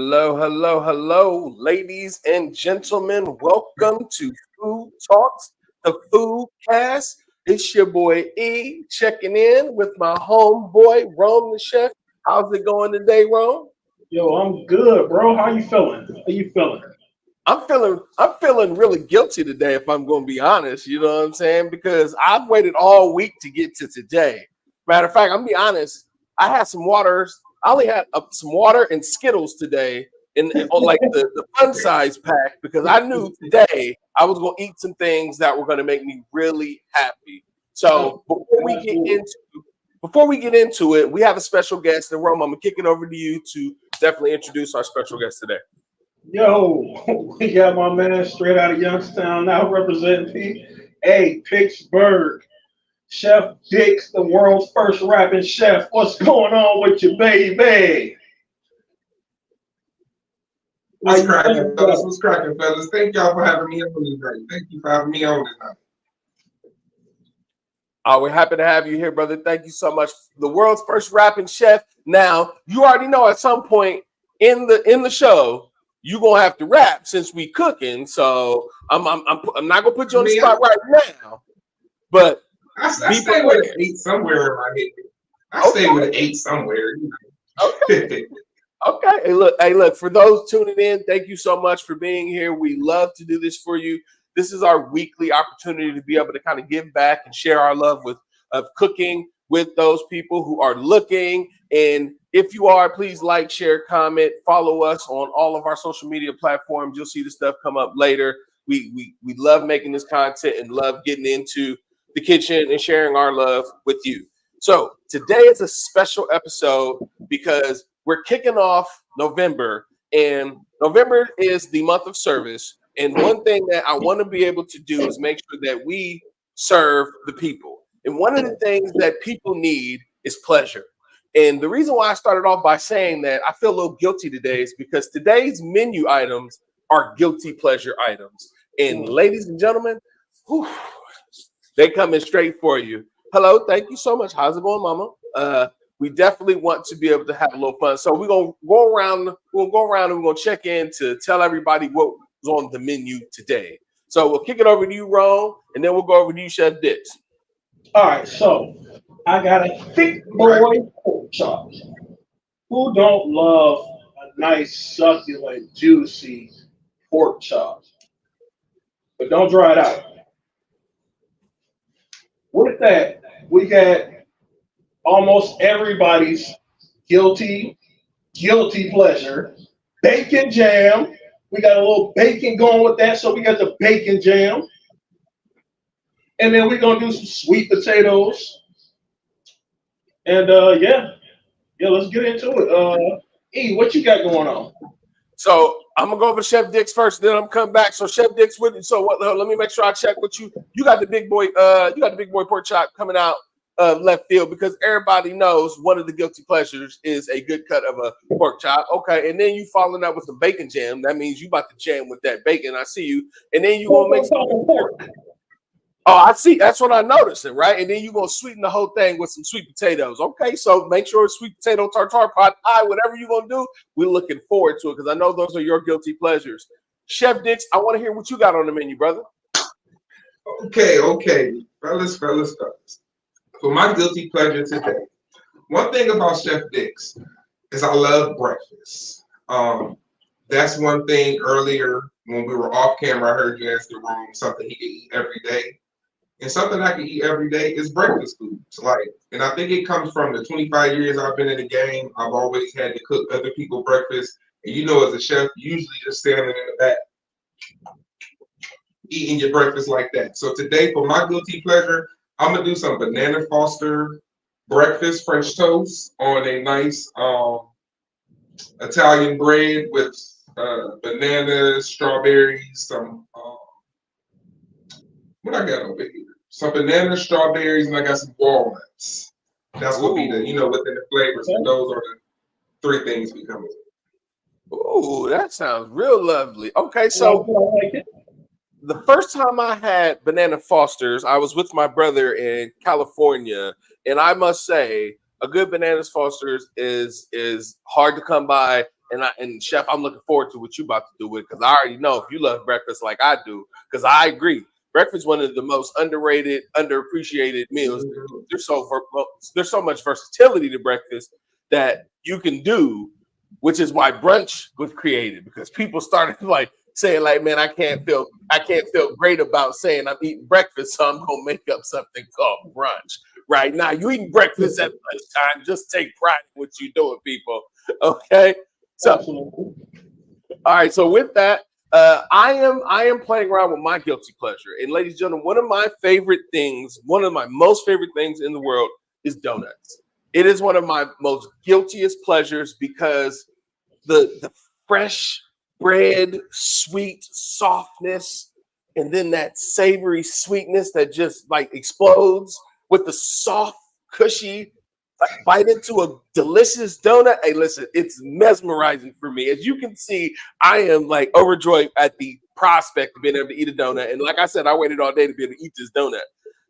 Hello, ladies and gentlemen. Welcome to Food Talks, the FoodCast. It's your boy E checking in with my homeboy Rome the Chef. How's it going today, Rome? Yo, I'm good, bro. How you feeling? How you feeling? I'm feeling really guilty today, if I'm going to be honest. You know what I'm saying? Because I've waited all week to get to today. Matter of fact, I'm gonna be honest. I had some waters. I only had some water and Skittles today, on like the fun size pack, because I knew today I was gonna eat some things that were gonna make me really happy. So before we get into it, we have a special guest in Rome. I'm gonna kick it over to you to definitely introduce our special guest today. Yo, we got my man straight out of Youngstown now representing Pittsburgh. Chef Dix, the world's first rapping chef. What's going on with you, baby? What's cracking, fellas? What's cracking, fellas? Thank y'all for having me on tonight. Thank you for having me on tonight. We're happy to have you here, brother. Thank you so much. The world's first rapping chef. Now, you already know at some point in the show, you're gonna have to rap since we cooking. So I'm not gonna put you on the spot right now, but I stay with an 8 somewhere in my head. I stay with an 8 somewhere. Okay. Okay. Hey, look, for those tuning in, thank you so much for being here. We love to do this for you. This is our weekly opportunity to be able to kind of give back and share our love of cooking with those people who are looking. And if you are, please like, share, comment, follow us on all of our social media platforms. You'll see the stuff come up later. We love making this content and love getting into the kitchen and sharing our love with you. So today is a special episode because we're kicking off November, and November is the month of service. And one thing that I want to be able to do is make sure that we serve the people. And one of the things that people need is pleasure. And the reason why I started off by saying that I feel a little guilty today is because today's menu items are guilty pleasure items. And ladies and gentlemen, they coming straight for you. Hello, thank you so much. How's it going, Mama? We definitely want to be able to have a little fun. So we're gonna go around. We'll go around and we're gonna check in to tell everybody what was on the menu today. So we'll kick it over to you, Ron, and then we'll go over to you, Chef Dix. All right, so I got a thick boy pork chop. Who don't love a nice, succulent, juicy pork chop? But don't dry it out. With that, we got almost everybody's guilty pleasure. Bacon jam. We got a little bacon going with that, so we got the bacon jam. And then we're going to do some sweet potatoes. And yeah, let's get into it. E, what you got going on? So I'm gonna go over to Chef Dix first, then I'm coming back. So Chef Dix, with you. So let me make sure I check with you. You got the big boy. You got the big boy pork chop coming out of left field, because everybody knows one of the guilty pleasures is a good cut of a pork chop. Okay, and then you following up with some bacon jam. That means you about to jam with that bacon. I see you. And then you gonna make some pork. Oh, I see. That's what I noticed, right? And then you're going to sweeten the whole thing with some sweet potatoes. Okay, so make sure it's sweet potato tartare pot pie, whatever you're going to do, we're looking forward to it because I know those are your guilty pleasures. Chef Dix, I want to hear what you got on the menu, brother. Okay. Fellas. For my guilty pleasure today, one thing about Chef Dix is I love breakfast. That's one thing earlier when we were off camera, I heard you ask the room something he could eat every day. And something I can eat every day is breakfast foods. And I think it comes from the 25 years I've been in the game. I've always had to cook other people breakfast. And as a chef, usually just standing in the back, eating your breakfast like that. So today, for my guilty pleasure, I'm gonna do some banana Foster breakfast French toast on a nice Italian bread with bananas, strawberries, some what I got over here? Some bananas, strawberries, and I got some walnuts. That's what be the, within the flavors. And those are the 3 things we come with. Ooh, that sounds real lovely. Okay, so the first time I had banana Fosters, I was with my brother in California, and I must say, a good bananas Fosters is hard to come by. And Chef, I'm looking forward to what you about to do with it, because I already know if you love breakfast like I do, because I agree. Breakfast is one of the most underrated, underappreciated meals. There's so much versatility to breakfast that you can do, which is why brunch was created, because people started like saying like, man, I can't feel great about saying I'm eating breakfast, so I'm gonna make up something called brunch. Right now, you eating breakfast at lunchtime. Just take pride in what you're doing, people. Okay. So, all right. So with that, I am playing around with my guilty pleasure. And ladies and gentlemen, one of my most favorite things in the world is donuts. It is one of my most guiltiest pleasures because the fresh bread, sweet softness, and then that savory sweetness that just like explodes with the soft, cushy bite into a delicious donut. Hey, listen, it's mesmerizing for me. As you can see, I am like overjoyed at the prospect of being able to eat a donut. And like I said, I waited all day to be able to eat this donut.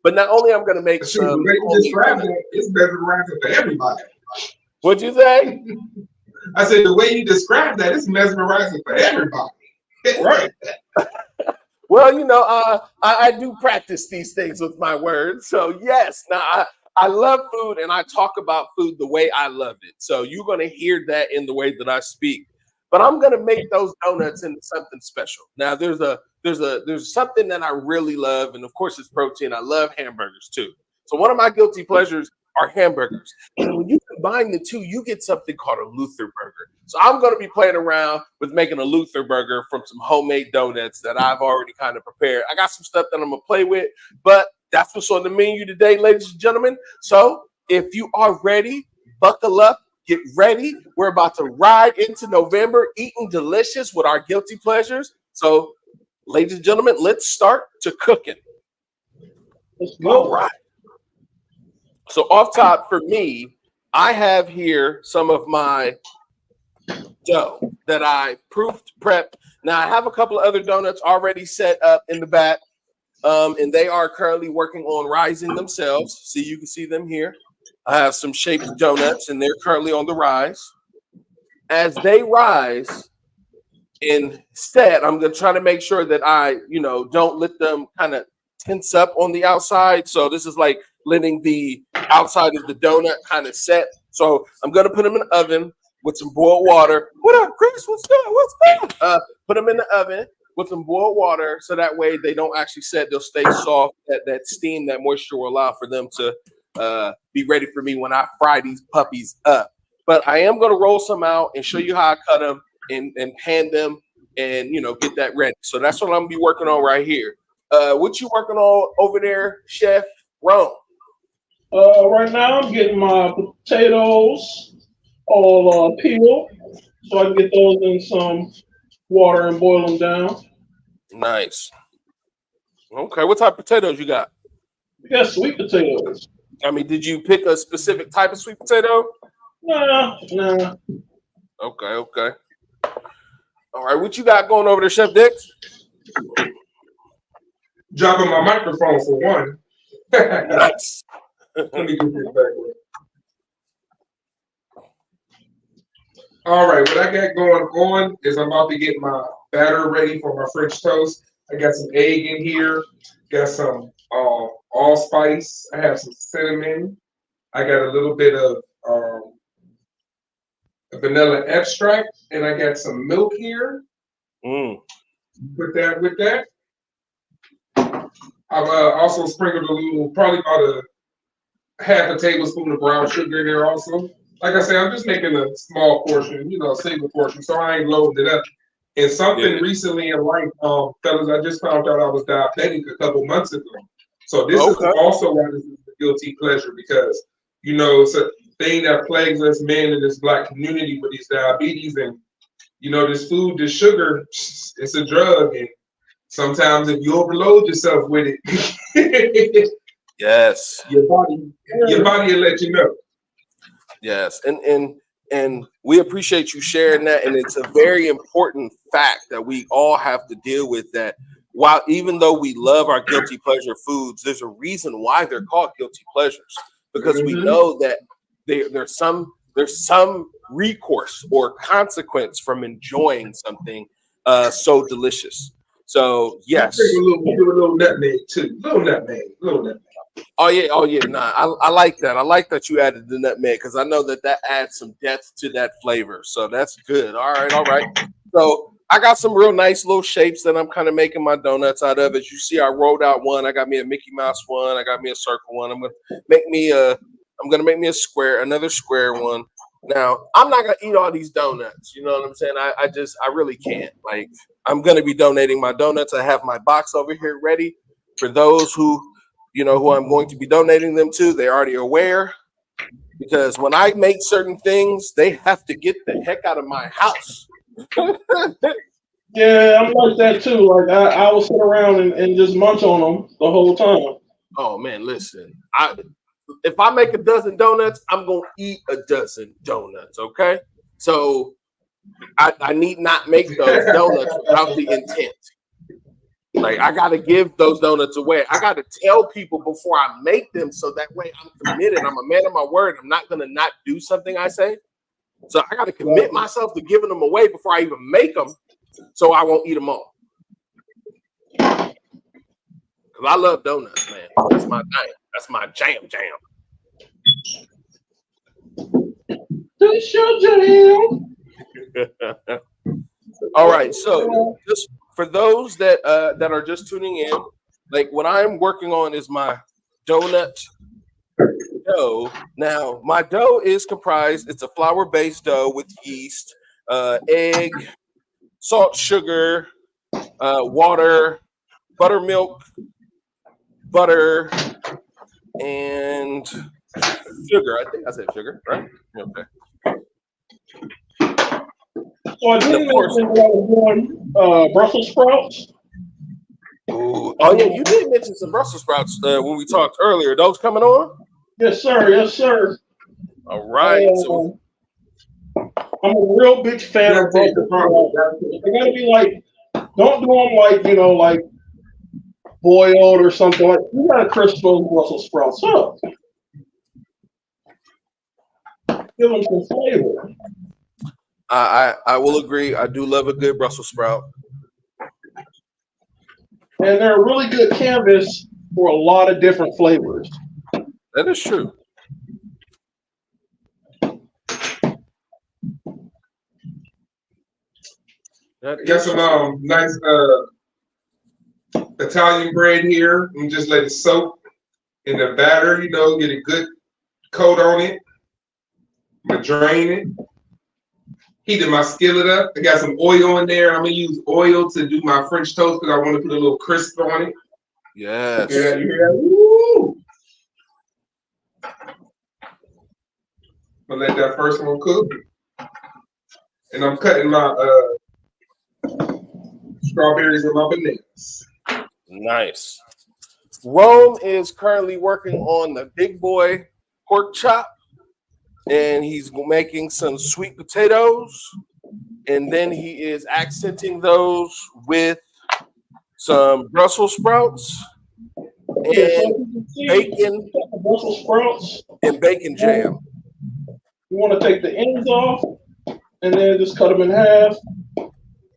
But not only I'm going to make some. The way you describe that, it's mesmerizing for everybody. What'd you say? I said the way you describe that, it's mesmerizing for everybody. Right. Well, you know, I do practice these things with my words. So yes, now I love food and I talk about food the way I love it. So you're going to hear that in the way that I speak. But I'm going to make those donuts into something special. Now there's something that I really love, and of course it's protein. I love hamburgers too. So one of my guilty pleasures are hamburgers. And when you combine the two, you get something called a Luther burger. So I'm going to be playing around with making a Luther burger from some homemade donuts that I've already kind of prepared. I got some stuff that I'm going to play with, but that's what's on the menu today, ladies and gentlemen. So if you are ready, buckle up, get ready. We're about to ride into November, eating delicious with our guilty pleasures. So, ladies and gentlemen, let's start to cooking. Let's go. All right. So off top for me, I have here some of my dough that I prepped. Now I have a couple of other donuts already set up in the back, and they are currently working on rising themselves. See, you can see them here. I have some shaped donuts, and they're currently on the rise. As they rise and set, I'm going to try to make sure that I, don't let them kind of tense up on the outside. So this is like letting the outside of the donut kind of set. So I'm going to put them in the oven with some boiled water. What up, Chris? What's good? What's good? Put them in the oven with some boiled water so that way they don't actually set. They'll stay soft. That steam, that moisture will allow for them to be ready for me when I fry these puppies up. But I am going to roll some out and show you how I cut them and pan them and, get that ready. So that's what I'm going to be working on right here. What you working on over there, Chef Rome? Right now I'm getting my potatoes all peeled so I can get those in some water and boil them down. Nice. Okay, what type of potatoes you got? We got sweet potatoes. I mean, did you pick a specific type of sweet potato? Nah. Okay. All right, what you got going over there, Chef Dix? Dropping my microphone for one. Nice. Let me get this back. All right, what I got going on is I'm about to get my batter ready for my French toast. I got some egg in here, got some allspice. I have some cinnamon. I got a little bit of vanilla extract, and I got some milk here. Put that with that. I've also sprinkled a little, probably about a half a tablespoon of brown sugar in there also. Like I said, I'm just making a small portion, a single portion, so I ain't loading it up. And something recently in life, fellas, I just found out I was diabetic a couple months ago. So this is also why this is a guilty pleasure, because, it's a thing that plagues us men in this Black community with these diabetes. And, this food, this sugar, it's a drug. And sometimes if you overload yourself with it, yes, your body will let you know. Yes, and we appreciate you sharing that. And it's a very important fact that we all have to deal with, that while even though we love our guilty pleasure foods, there's a reason why they're called guilty pleasures, because we know that there's some there's some recourse or consequence from enjoying something so delicious. So yes, a little nutmeg too. Little nutmeg. Oh yeah. Nah, I like that. I like that you added the nutmeg because I know that adds some depth to that flavor. So that's good. All right. So I got some real nice little shapes that I'm kind of making my donuts out of. As you see, I rolled out one. I got me a Mickey Mouse one. I got me a circle one. I'm gonna make me a square, another square one. Now I'm not gonna eat all these donuts. You know what I'm saying? I really can't. Like I'm gonna be donating my donuts. I have my box over here ready for those who I'm going to be donating them to. They're already aware because when I make certain things, they have to get the heck out of my house. Yeah, I'm like that too. Like I will sit around and just munch on them the whole time. Oh man, listen. If I make a dozen donuts, I'm gonna eat a dozen donuts. Okay, so I need not make those donuts without the intent. Like I gotta give those donuts away. I gotta tell people before I make them, so that way I'm committed. I'm a man of my word. I'm not gonna not do something I say. So I gotta commit myself to giving them away before I even make them, so I won't eat them all. Cause I love donuts, man. That's my thing. That's my jam. That's your jam. All right, so just for those that are just tuning in, like what I'm working on is my donut dough. Now, my dough is comprised, it's a flour-based dough with yeast, egg, salt, sugar, water, buttermilk, butter, and sugar. I think I said sugar, right? Okay. So I didn't mention that I was doing Brussels sprouts. Ooh. Oh yeah, you did mention some Brussels sprouts when we talked earlier. Those coming on? Yes, sir. All right. So I'm a real big fan of Brussels sprouts. They gotta be like, don't do them like boiled or something. Like you gotta crisp those Brussels sprouts up. Give them some flavor. I will agree. I do love a good Brussels sprout. And they're a really good canvas for a lot of different flavors. That is true. Got some nice Italian bread here. And just let it soak in the batter, get a good coat on it. I'm gonna drain it. Heated my skillet up. I got some oil in there. I'm gonna use oil to do my French toast because I want to put a little crisp on it. Yes. Yeah, you hear that? Woo! I'm gonna let that first one cook. And I'm cutting my strawberries and my bananas. Nice. Rome is currently working on the big boy pork chop. And he's making some sweet potatoes, and then he is accenting those with some Brussels sprouts and bacon Brussels sprouts and bacon jam. You want to take the ends off and then just cut them in half.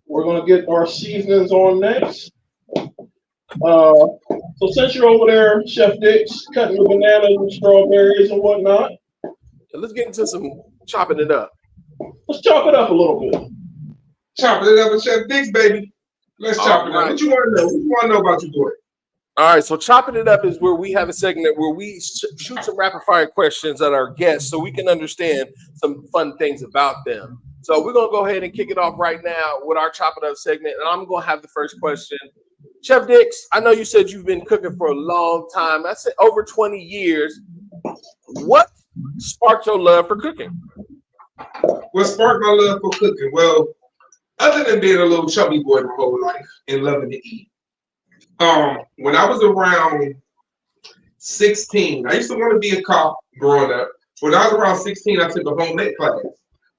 We're going to get our seasonings on next. So since you're over there, Chef Dick's cutting the bananas and strawberries and whatnot, let's get into some chopping it up. Let's chop it up a little bit. Chopping it up with Chef Dick's, baby. Let's chop it up. What you want to know? What you want to know about your boy? All right, so chopping it up is where we have a segment where we shoot some rapid fire questions at our guests so we can understand some fun things about them. So we're going to go ahead and kick it off right now with our chop it up segment, and I'm going to have the first question. Chef Dick's, I know you said you've been cooking for a long time. I said over 20 years. What sparked your love for cooking? What sparked my love for cooking? Well, other than being a little chubby boy my whole life and loving to eat, when I was around 16, I used to want to be a cop growing up. When I was around 16, I took a home ec class,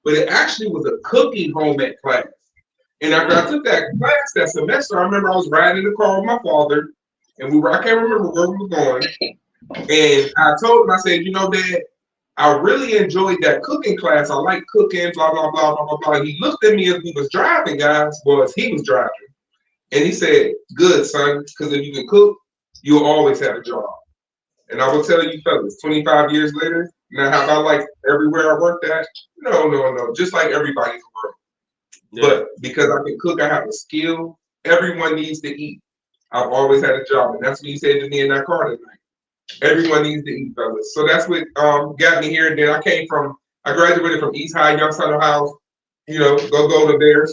but it actually was a cooking home ec class. And after I took that class that semester, I remember I was riding in the car with my father, and I can't remember where we were going. And I told him, I said, Dad, I really enjoyed that cooking class. I like cooking, blah, blah, blah, blah, blah, blah. He looked at me as we was driving, guys, was he was driving. And he said, good, son, because if you can cook, you'll always have a job. And I will tell you fellas, 25 years later, now have I liked everywhere I worked at? No. Just like everybody in the world. Yeah. But because I can cook, I have a skill. Everyone needs to eat. I've always had a job. And that's what he said to me in that car tonight. Everyone needs to eat, fellas. So that's what got me here. And then I graduated from East High, Youngstown, Ohio. Go to Bears.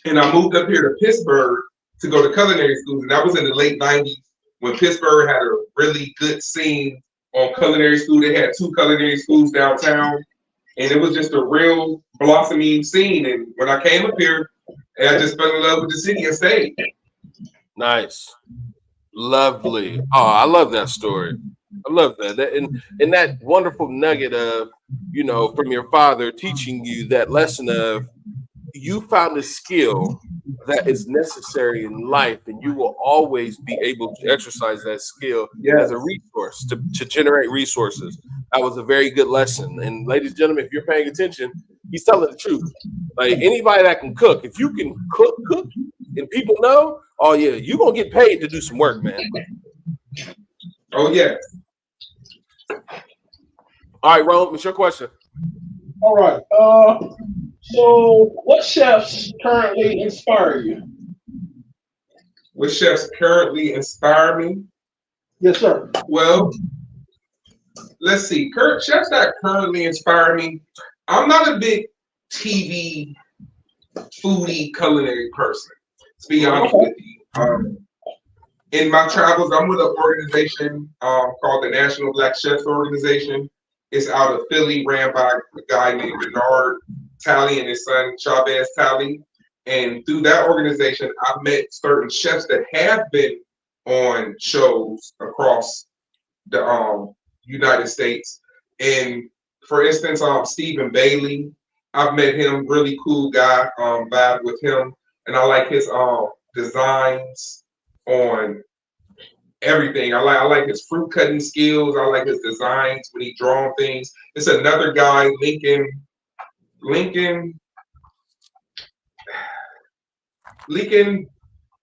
And I moved up here to Pittsburgh to go to culinary schools. And that was in the late 90s when Pittsburgh had a really good scene on culinary school. They had 2 culinary schools downtown. And it was just a real blossoming scene. And when I came up here, I just fell in love with the city and stayed. Nice. Lovely. Oh, I love that story. I love that. And that wonderful nugget of, from your father teaching you that lesson of you found a skill that is necessary in life, and you will always be able to exercise that skill as a resource to generate resources. That was a very good lesson. And ladies and gentlemen, if you're paying attention, he's telling the truth. Like anybody that can cook, if you can cook, and people know, oh yeah, you're gonna get paid to do some work, man. Oh yeah. All right, Rome, it's your question. All right. So what chefs currently inspire you? What chefs currently inspire me? Yes, sir. Well, let's see. Chefs that currently inspire me. I'm not a big TV foodie culinary person, to be honest with you. In my travels, I'm with an organization called the National Black Chefs Organization. It's out of Philly, ran by a guy named Bernard Talley and his son Chavez Talley. And through that organization, I've met certain chefs that have been on shows across the United States. And for instance, Stephen Bailey, I've met him, really cool guy, vibe with him. And I like his designs on everything. I like his fruit cutting skills. I like his designs when he draws things. It's another guy, Lincoln,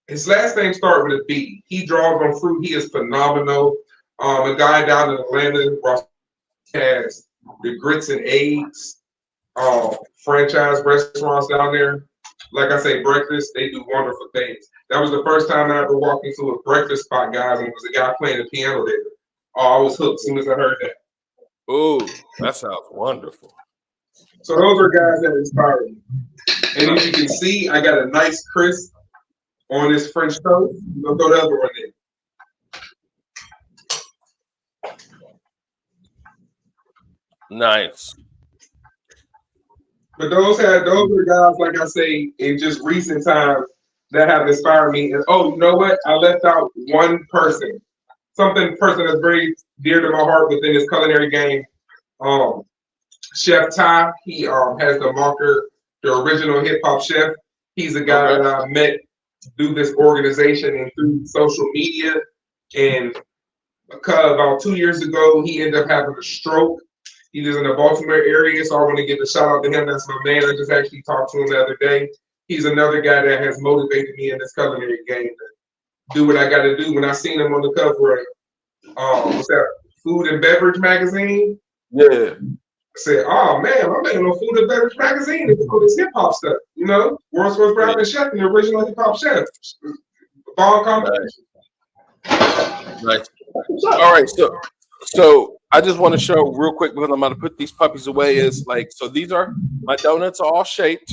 his last name starts with a B. He draws on fruit. He is phenomenal. A guy down in Atlanta has the Grits and Eggs franchise restaurants down there. Like I say, breakfast, they do wonderful things. That was the first time I ever walked into a breakfast spot, guys, and it was a guy playing the piano there. Oh, I was hooked as soon as I heard that. Oh, that sounds wonderful. So those are guys that inspire me. And as you can see, I got a nice crisp on this French toast. We'll throw the other one in. Nice. But those are guys, like I say, in just recent times that have inspired me. And oh, you know what? I left out one person. Person that's very dear to my heart within this culinary game. Chef Ty, he has the marker, the original hip hop chef. He's a guy that I met through this organization and through social media. And about 2 years ago, he ended up having a stroke. He lives in the Baltimore area, so I want to give a shout out to him. That's my man. I just actually talked to him the other day. He's another guy that has motivated me in this culinary game to do what I got to do. When I seen him on the cover of what's that, Food and Beverage magazine? Yeah. I said, oh man, I'm making a Food and Beverage magazine to do this hip hop stuff. World's most rapping chef and the original hip hop chef. Ball competition. Nice. All right, so I just want to show real quick because I'm going to put these puppies away. So these are my donuts, all shaped.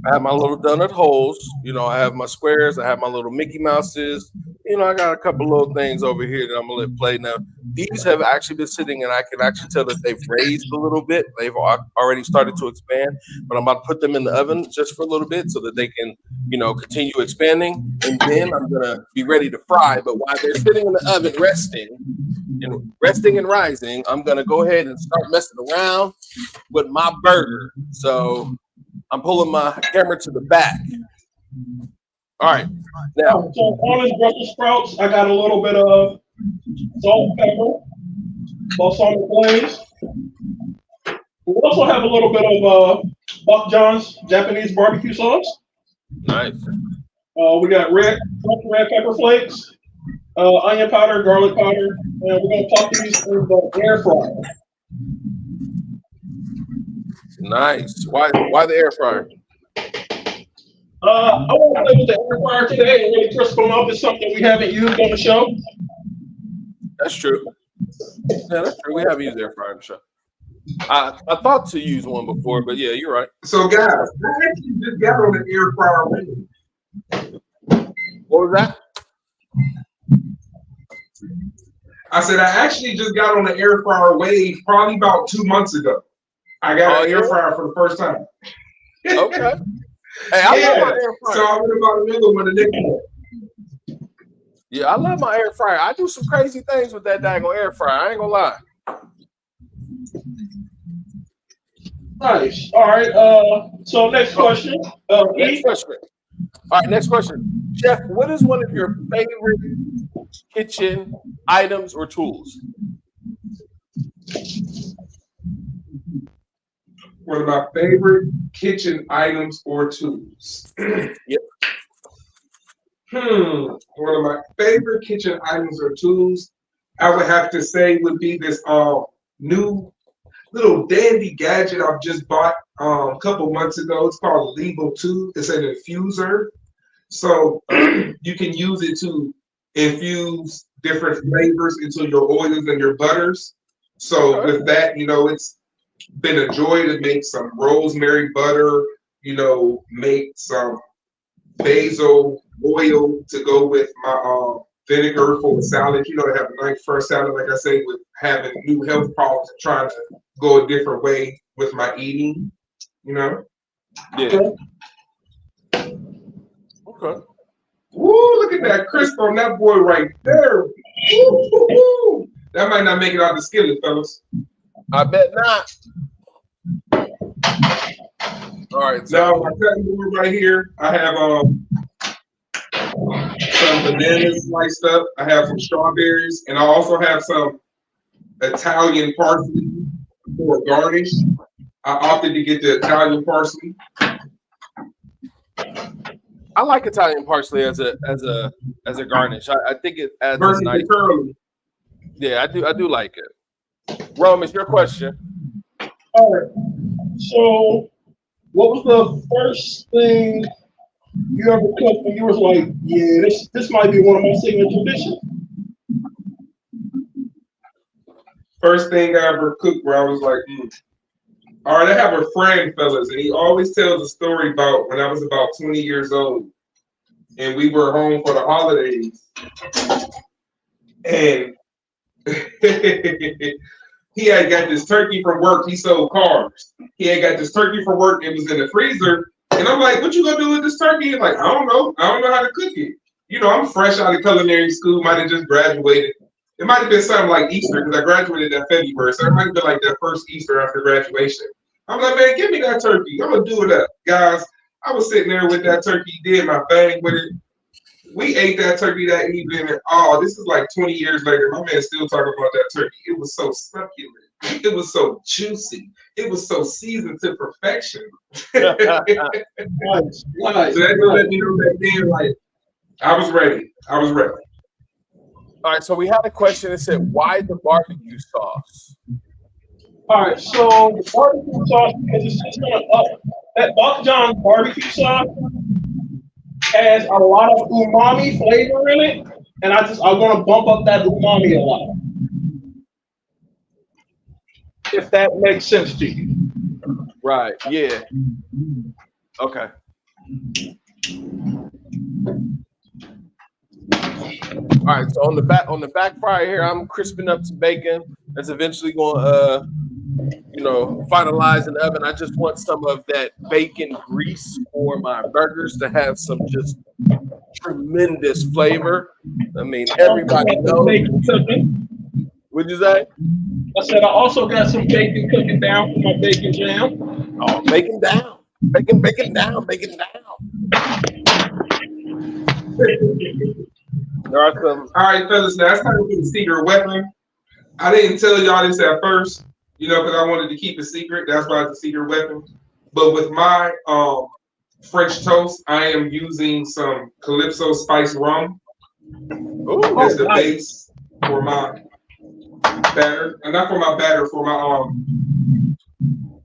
I have my little donut holes. I have my squares. I have my little Mickey Mouses. I got a couple little things over here that I'm going to let play now. These have actually been sitting, and I can actually tell that they've raised a little bit. They've already started to expand, but I'm about to put them in the oven just for a little bit so that they can, continue expanding. And then I'm going to be ready to fry. But while they're sitting in the oven resting and rising, I'm going to go ahead and start messing around with my burger. So I'm pulling my camera to the back. All right. Now, so on these Brussels sprouts, I got a little bit of salt, pepper, balsamic glaze, We also have a little bit of Buck John's Japanese barbecue sauce. Nice. We got red pepper flakes, onion powder, garlic powder, and we're gonna pop these in the air fryer. Nice. Why the air fryer? I want to play with the air fryer today and really crisp them up. It's something we haven't used on the show. That's true. Yeah, that's true. We haven't used air fryer on the show. I thought to use one before, but yeah, you're right. So guys, I actually just got on the air fryer wave. What was that? I said I actually just got on the air fryer wave probably about 2 months ago. I got an air fryer for the first time. Okay. Hey, I love my air fryer. So I went about another one the next day. Yeah, I love my air fryer. I do some crazy things with that daggone air fryer. I ain't gonna lie. Nice. All right. So next question. Next question. All right, next question. Chef, what is one of your favorite kitchen items or tools? One of my favorite kitchen items or tools. Yep. One of my favorite kitchen items or tools, I would have to say, would be this new little dandy gadget I've just bought a couple months ago. It's called Levo 2. It's an infuser. So you can use it to infuse different flavors into your oils and your butters. So with that, it's been a joy to make some rosemary butter, make some basil oil to go with my vinegar for a salad, to have a nice fresh salad, like I say, with having new health problems and trying to go a different way with my eating, Yeah. Okay. Woo, look at that crisp on that boy right there. Woo. That might not make it out the skillet, fellas. I bet not. All right. So now my cutting board right here, I have some bananas sliced up. I have some strawberries, and I also have some Italian parsley for a garnish. I opted to get the Italian parsley. I like Italian parsley as a garnish. I think it adds a nice. Yeah, I do like it. Rome, it's your question. All right. So, what was the first thing you ever cooked when you was like, yeah, this might be one of my signature dishes? First thing I ever cooked where I was like, All right, I have a friend, fellas, and he always tells a story about when I was about 20 years old, and we were home for the holidays, and he had got this turkey from work. He sold cars. He had got this turkey from work. It was in the freezer. And I'm like, what you gonna do with this turkey? He's like, I don't know. I don't know how to cook it. I'm fresh out of culinary school. Might have just graduated. It might have been something like Easter because I graduated that February. So it might have been like that first Easter after graduation. I'm like, man, give me that turkey. I'm gonna do it up. Guys, I was sitting there with that turkey, did my thing with it. We ate that turkey that evening, and this is like 20 years later. My man still talking about that turkey. It was so succulent. It was so juicy. It was so seasoned to perfection. Nice. So that let me know that then, like, I was ready. I was ready. All right, so we had a question that said, why the barbecue sauce? All right, so the barbecue sauce, because it's just going to up. That Buck John's barbecue sauce has a lot of umami flavor in it, and I want to bump up that umami a lot. If that makes sense to you. Right, yeah. Okay. All right, so on the back fryer here, I'm crisping up some bacon. That's eventually going to finalize in the oven. I just want some of that bacon grease for my burgers to have some just tremendous flavor. I mean, everybody knows. What'd you say? I said I also got some bacon cooking down for my bacon jam. Oh, bacon down. Bacon down. There are some. All right, fellas, now it's time for the secret weapon. I didn't tell y'all this at first, you know, because I wanted to keep it secret. That's why it's a secret weapon. But with my French toast, I am using some Calypso spice rum as the base for my batter. And not for my batter, for my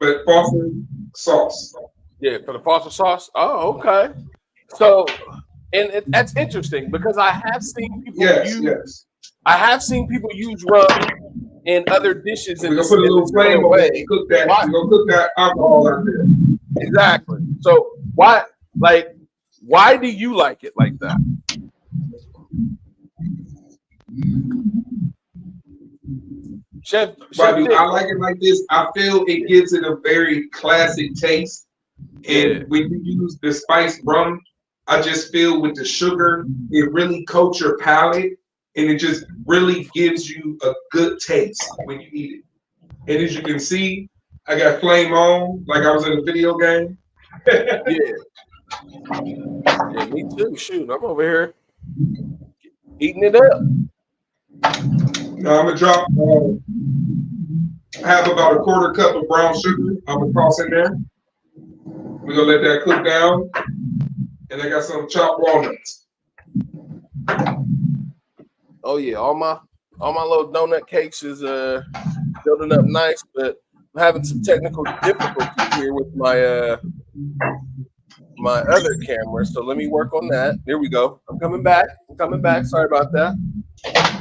but Foster sauce. Yeah, for the pasta sauce. Oh, okay. So, and that's interesting because I have seen people I have seen people use rum in other dishes. We're gonna put a little flame on it and cook that. We're gonna cook that alcohol out there. Exactly. So why do you like it like that? Chef I like it like this. I feel it gives it a very classic taste. And when you use the spiced rum, I just feel with the sugar, it really coats your palate and it just really gives you a good taste when you eat it. And as you can see, I got flame on like I was in a video game. Yeah, me too. Shoot, I'm over here eating it up. Now I'm gonna drop. I have about a quarter cup of brown sugar. I'm gonna toss in there. We're gonna let that cook down, and I got some chopped walnuts. Oh yeah, all my little donut cakes is building up nice, but I'm having some technical difficulties here with my my other camera. So let me work on that. There we go. I'm coming back. Sorry about that.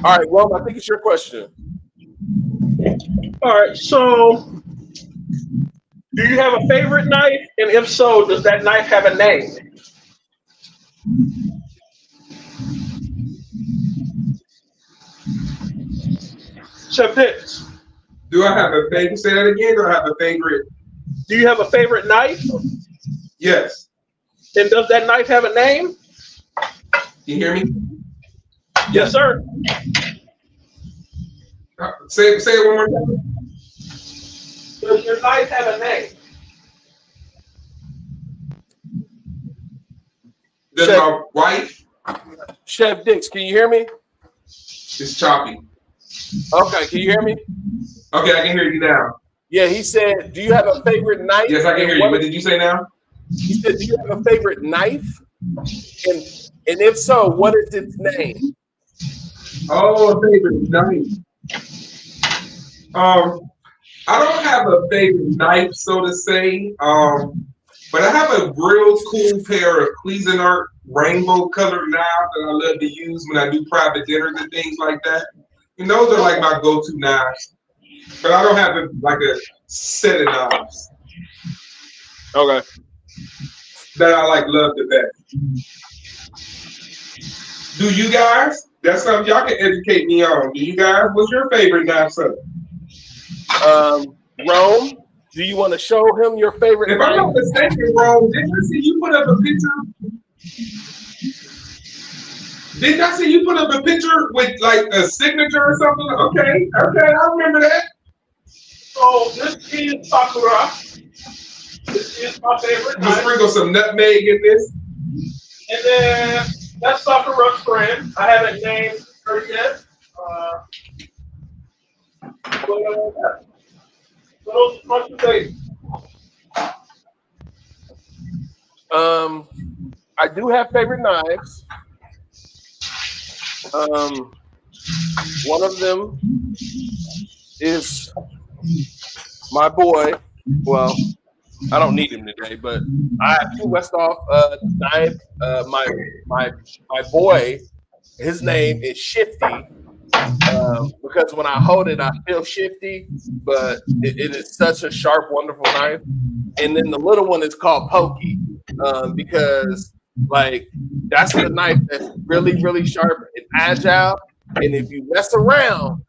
All right, well, I think it's your question. All right, so do you have a favorite knife? And if so, does that knife have a name? Chef Hicks. Do I have a favorite? Say that again. Do I have a favorite? Do you have a favorite knife? Yes. And does that knife have a name? You hear me? Yes, sir. Say it one more time. Does your knife have a name? Does my wife? Chef Dix, can you hear me? It's choppy. Okay, can you hear me? Okay, I can hear you now. Yeah, he said, do you have a favorite knife? Yes, I can hear you. What did you say now? He said, do you have a favorite knife? And if so, what is its name? Oh, a favorite knife. I don't have a favorite knife, so to say. But I have a real cool pair of Cuisinart rainbow colored knives that I love to use when I do private dinners and things like that. And those are like my go-to knives. But I don't have like a set of knives. Okay. That I love the best. Do you guys? That's something y'all can educate me on. Do you guys? What's your favorite knife, sir? Rome, do you want to show him your favorite If knife? I'm not mistaken, Rome, didn't I see you put up a picture? Didn't I see you put up a picture with like a signature or something? Okay, I remember that. So this is Sakura. This is my favorite knife. Sprinkle some nutmeg in this. And then that's Sakura's friend. I haven't named her yet. What else must you say? I do have favorite knives. One of them is my boy. Well, I don't need him today, but I have two Westhoff knives. My boy, his name is Shifty. Because when I hold it, I feel shifty, but it is such a sharp, wonderful knife. And then the little one is called Pokey, because like that's the knife that's really, really sharp and agile. And if you mess around,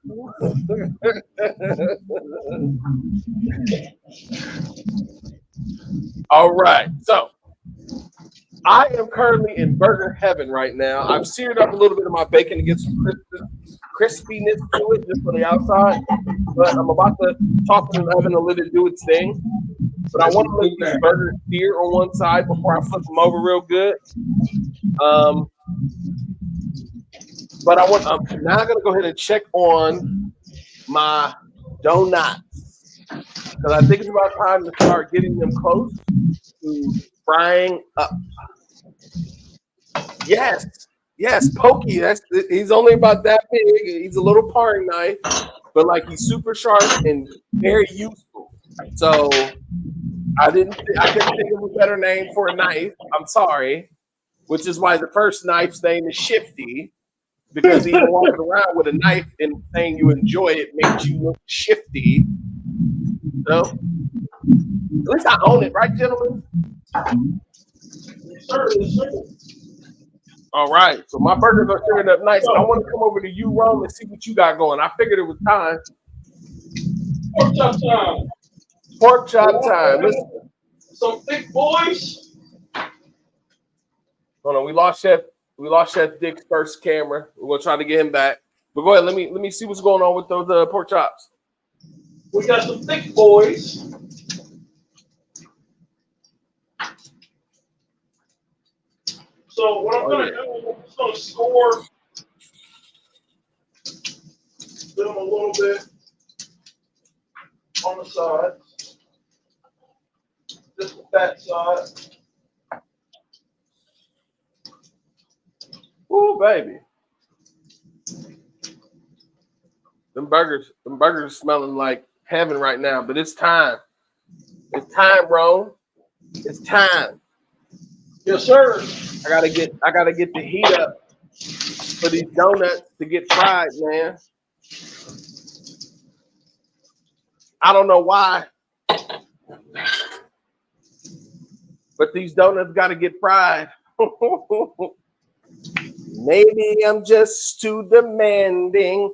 all right. So I am currently in burger heaven right now. I've seared up a little bit of my bacon to get some crispiness to it just for the outside. But I'm about to toss it in the oven and let it do its thing. But I want to let these burgers sear on one side before I flip them over real good. But I'm now going to go ahead and check on my donuts. because I think it's about time to start getting them close to frying up. Yes, Pokey. He's only about that big. He's a little paring knife, but like he's super sharp and very useful. So I couldn't think of a better name for a knife. I'm sorry, which is why the first knife's name is Shifty, because even walking around with a knife and saying you enjoy it makes you look shifty. So at least I own it, right, gentlemen? Sir. All right, so my burgers are stirring up nice. I want to come over to you, Rome, and see what you got going. I figured it was time. Pork chop time. Pork chop time. Listen. Some thick boys. Hold on, we lost Chef Dick's first camera. We're gonna try to get him back. But go ahead, let me see what's going on with those pork chops. We got some thick boys. So what I'm gonna do, I'm just gonna score them a little bit on the side. Just the fat side. Ooh, baby. Them burgers smelling like heaven right now, but it's time. It's time, Rome. It's time. Yes, sir. I gotta get the heat up for these donuts to get fried, man. I don't know why, but these donuts gotta get fried. Maybe I'm just too demanding.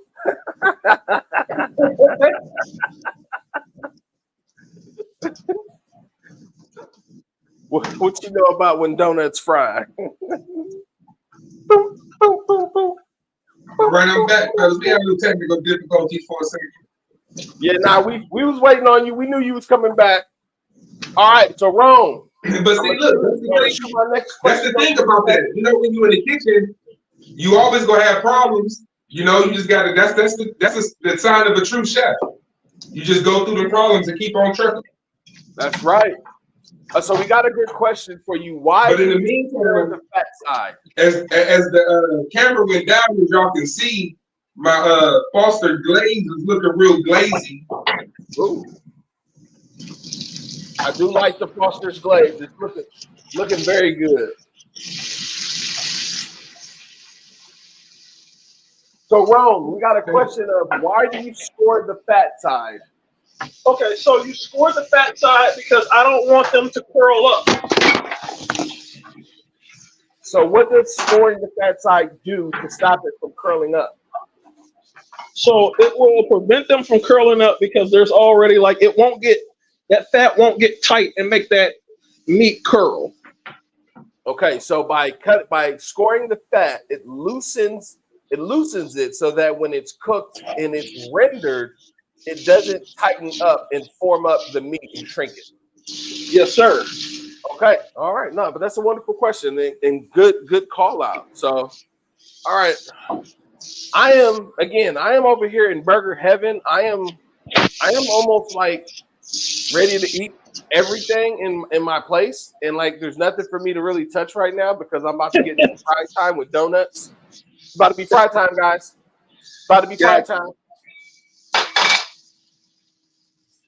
What you know about when donuts fry? Right, I'm back, fellas. We had a little technical difficulties for a second. Yeah, we was waiting on you. We knew you was coming back. All right, so Rome. But see, look, that's the thing about that. You know, when you're in the kitchen, you always gonna have problems. You know, you just gotta. That's the sign of a true chef. You just go through the problems and keep on trucking. That's right. So we got a good question for you. Why? But in the meantime, the fat side. As the camera went down, as y'all can see, my Foster glaze is looking real glazy. Ooh. I do like the Foster's glaze. It's looking very good. So Rome, we got a question of why do you score the fat side? Okay, so you score the fat side because I don't want them to curl up. So what does scoring the fat side do to stop it from curling up? So it will prevent them from curling up because there's already that fat won't get tight and make that meat curl. Okay, so by scoring the fat, it loosens it so that when it's cooked and it's rendered, it doesn't tighten up and form up the meat and shrink it. Yes, sir. Okay, all right. No, but that's a wonderful question and good call out. So, all right. I am over here in burger heaven. I am almost like ready to eat everything in my place, and like there's nothing for me to really touch right now because I'm about to get into fry time with donuts. It's about to be fry time, guys. It's about to be fry time.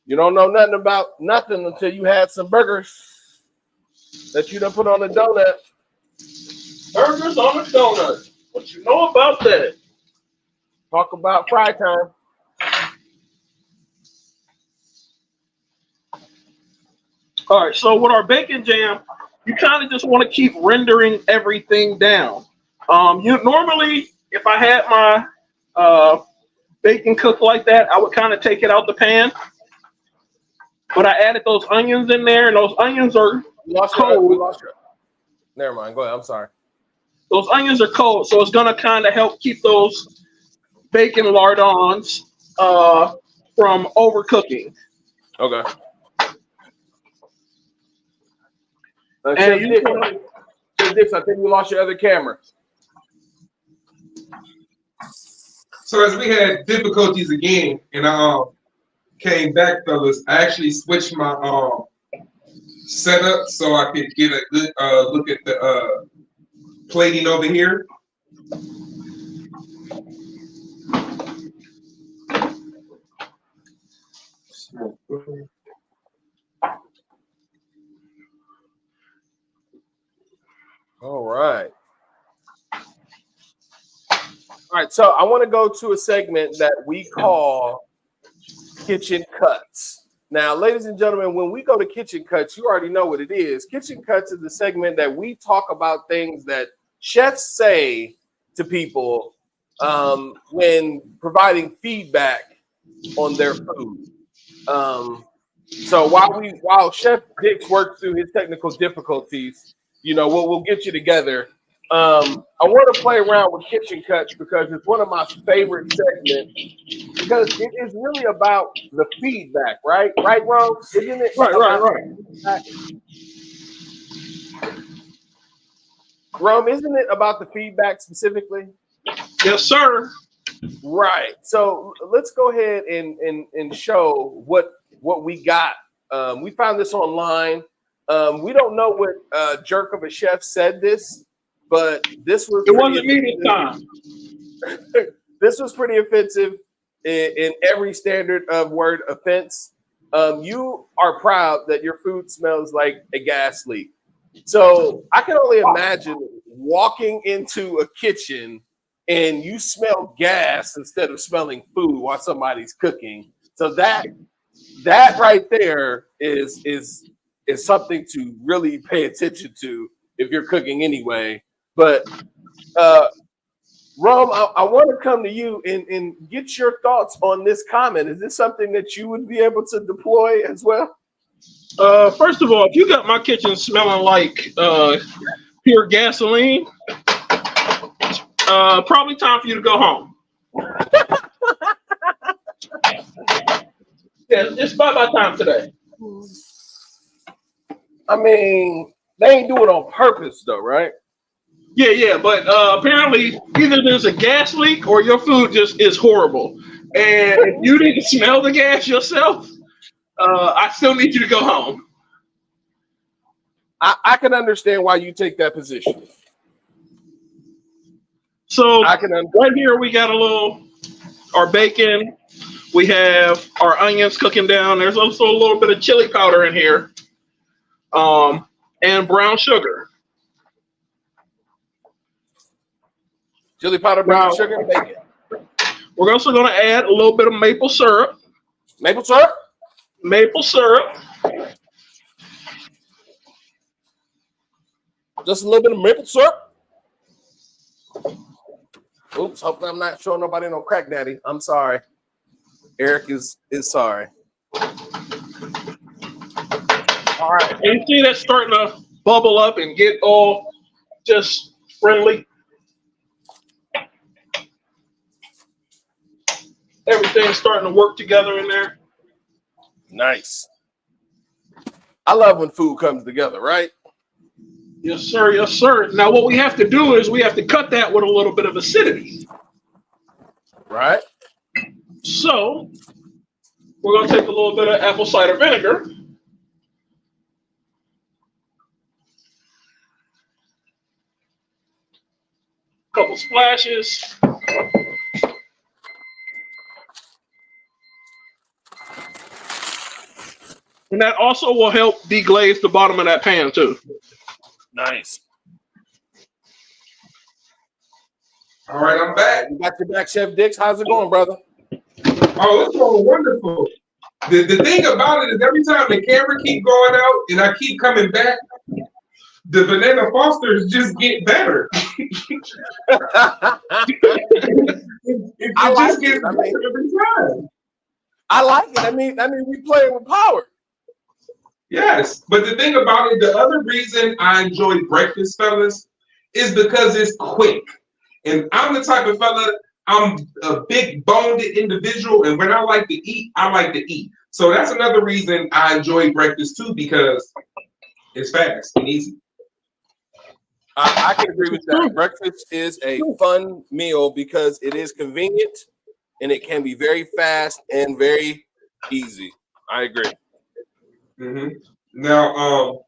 You don't know nothing about nothing until you had some burgers that you done put on a donut. Burgers on a donut. What you know about that? Talk about fry time. All right, so with our bacon jam, you kind of just want to keep rendering everything down. Normally, if I had my bacon cooked like that, I would kind of take it out the pan. But I added those onions in there, and those onions are cold. Never mind. Go ahead. I'm sorry. Those onions are cold, so it's going to kind of help keep those bacon lardons from overcooking. Okay. Chef Dix, I think we lost your other camera. So as we had difficulties again, and came back, fellas, I actually switched my setup so I could get a good look at the plating over here. All right. All right, so I want to go to a segment that we call Kitchen Cuts. Now, ladies and gentlemen, when we go to Kitchen Cuts, you already know what it is. Kitchen Cuts is the segment that we talk about things that chefs say to people when providing feedback on their food. So while Chef Dix works through his technical difficulties, we'll get you together. I want to play around with Kitchen Cuts because it's one of my favorite segments because it is really about the feedback, right? Right, Rome? Isn't it? Right. Rome, isn't it about the feedback specifically? Yes, sir. Right. So let's go ahead and show what we got. We found this online. We don't know what jerk of a chef said this, but this was. It wasn't me this time. This was pretty offensive in every standard of word offense. You are proud that your food smells like a gas leak. So I can only imagine walking into a kitchen and you smell gas instead of smelling food while somebody's cooking. So that right there is something to really pay attention to if you're cooking anyway. But Rome, I want to come to you and get your thoughts on this comment. Is this something that you would be able to deploy as well? First of all, if you got my kitchen smelling like pure gasoline, probably time for you to go home. Yeah, it's about my time today. I mean, they ain't do it on purpose though, right? Yeah, but apparently either there's a gas leak or your food just is horrible. And if you didn't smell the gas yourself, I still need you to go home. I can understand why you take that position. So right here we got our bacon. We have our onions cooking down. There's also a little bit of chili powder in here, and brown sugar. Chili powder, brown sugar, and bacon. We're also going to add a little bit of maple syrup. Maple syrup? Maple syrup. Just a little bit of maple syrup. Oops, hopefully I'm not showing nobody no crack daddy. I'm sorry. Eric is sorry. All right. And you see that's starting to bubble up and get all just friendly. Everything's starting to work together in there. Nice. I love when food comes together, right? Yes, sir. Yes, sir. Now, what we have to do is we have to cut that with a little bit of acidity. Right. So, we're going to take a little bit of apple cider vinegar. A couple splashes. And that also will help deglaze the bottom of that pan, too. Nice. All right, I'm back. You got your back, Chef Dix. How's it going, brother? Oh, it's going wonderful. The thing about it is every time the camera keep going out and I keep coming back, the banana Fosters just get better. it just gets better every time. I like it. I mean, we playing with power. Yes, but the thing about it, the other reason I enjoy breakfast, fellas, is because it's quick. And I'm the type of fella, I'm a big boned individual, and when I like to eat, I like to eat. So that's another reason I enjoy breakfast too, because it's fast and easy. I can agree with that. Breakfast is a fun meal because it is convenient and it can be very fast and very Easy. I agree. Mm-hmm. Now,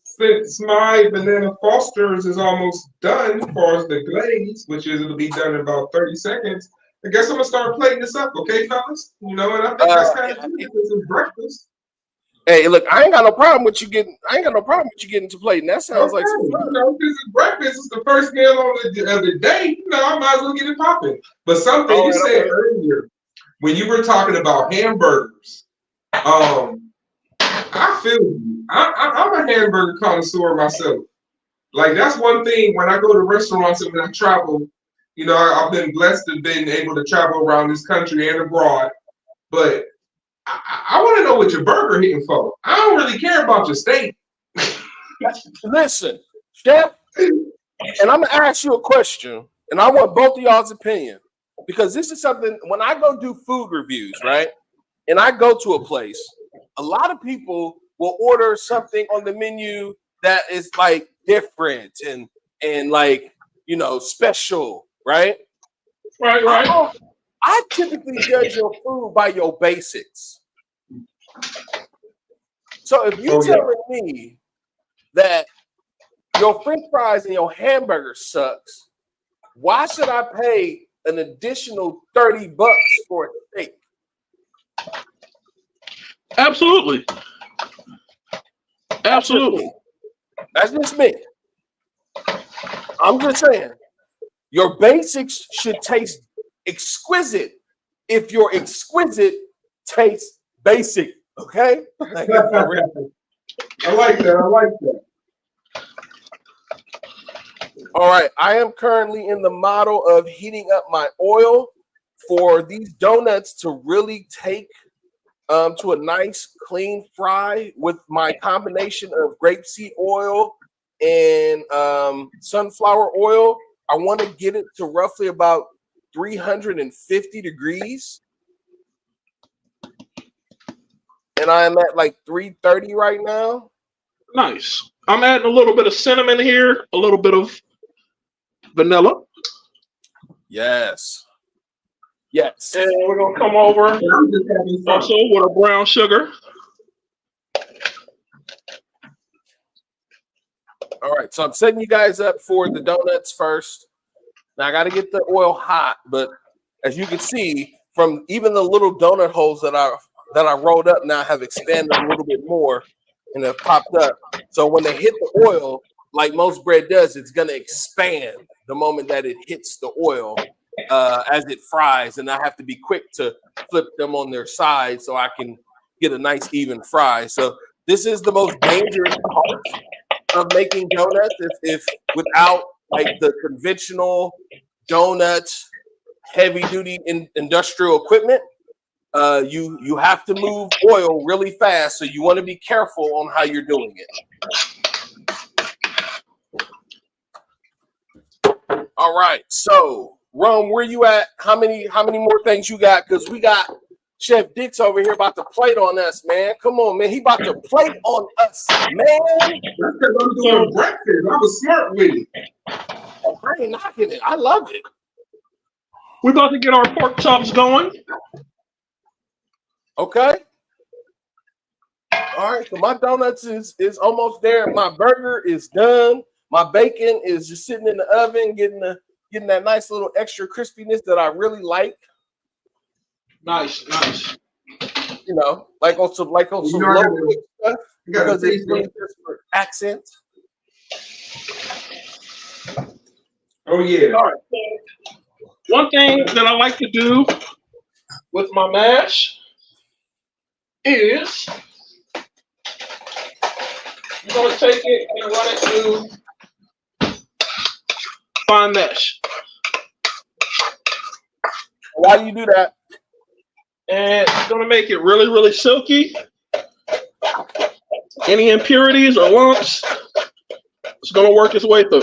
since my banana Foster's is almost done as far as the glaze, which is it'll be done in about 30 seconds, I guess I'm gonna start plating this up, okay, fellas? You know, and I think that's kind of good because it's breakfast. Hey, look, I ain't got no problem with you getting. I ain't got no problem with you getting to plating. That sounds like some You fun. know, because it's breakfast, it's the first meal of the day. You know, I might as well get it popping. But something you said earlier when you were talking about hamburgers, I feel you. I'm a hamburger connoisseur myself. Like that's one thing when I go to restaurants and when I travel, you know, I've been blessed to have been able to travel around this country and abroad. But I want to know what your burger hitting for. I don't really care about your steak. Listen, Chef, and I'm gonna ask you a question, and I want both of y'all's opinion because this is something when I go do food reviews, right? And I go to a place, a lot of people will order something on the menu that is like different and like special, right? Right. I typically judge your food by your basics. So if you're telling me that your French fries and your hamburger sucks, why should I pay an additional $30 for a steak? Absolutely. That's just me. I'm just saying, your basics should taste exquisite if your exquisite tastes basic. Okay? I like that. All right. I am currently in the model of heating up my oil for these donuts to really take to a nice clean fry with my combination of grapeseed oil and sunflower oil. I want to get it to roughly about 350 degrees. And I am at like 330 right now. Nice. I'm adding a little bit of cinnamon here, a little bit of vanilla. Yes. And we're going to come over also with a brown sugar. All right. So I'm setting you guys up for the donuts first. Now I got to get the oil hot, but as you can see from even the little donut holes that I rolled up now have expanded a little bit more and have popped up. So when they hit the oil, like most bread does, it's going to expand the moment that it hits the oil as it fries. And I have to be quick to flip them on their side so I can get a nice even fry. So this is the most dangerous part of making donuts if without like the conventional donut heavy duty industrial equipment. You have to move oil really fast, so you want to be careful on how you're doing it. All right, so Rome, where you at? How many more things you got? Because we got Chef Dix over here about to plate on us, man. Come on, man. He about to plate on us, man. That's because I'm doing breakfast. I was smart with it. Oh, I ain't knocking it. I love it. We're about to get our pork chops going. Okay. All right. So my donuts is almost there. My burger is done. My bacon is just sitting in the oven, getting that nice little extra crispiness that I really like. Nice. You know, like on some local stuff because it's really just for accent. Oh yeah. All right. One thing that I like to do with my mash is I'm going to take it and run it through fine mesh. Why do you do that? And it's going to make it really, really silky. Any impurities or lumps, it's going to work its way through.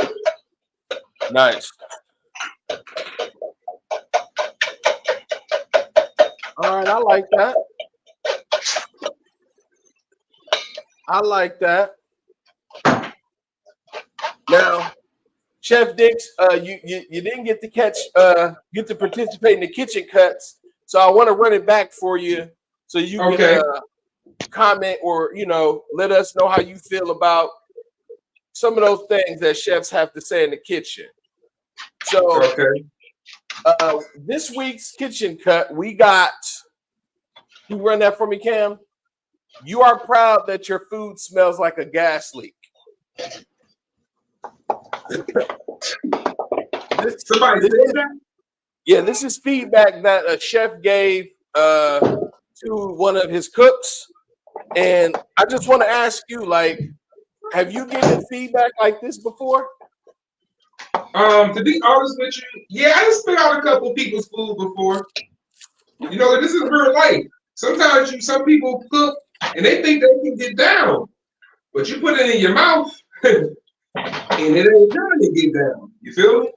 Nice. All right, I like that. Now, Chef Dix, you didn't get to participate in the kitchen cuts, so I want to run it back for you so you Okay. can comment or let us know how you feel about some of those things that chefs have to say in the kitchen. So Okay. this week's kitchen cut, we got. You run that for me, Cam? You are proud that your food smells like a gas leak. Somebody said that? Yeah, this is feedback that a chef gave to one of his cooks. And I just want to ask you, like, have you given feedback like this before? To be honest with you, yeah, I just spit out a couple people's food before. This is real life. Sometimes some people cook and they think they can get down, but you put it in your mouth and it ain't trying to get down. You feel me?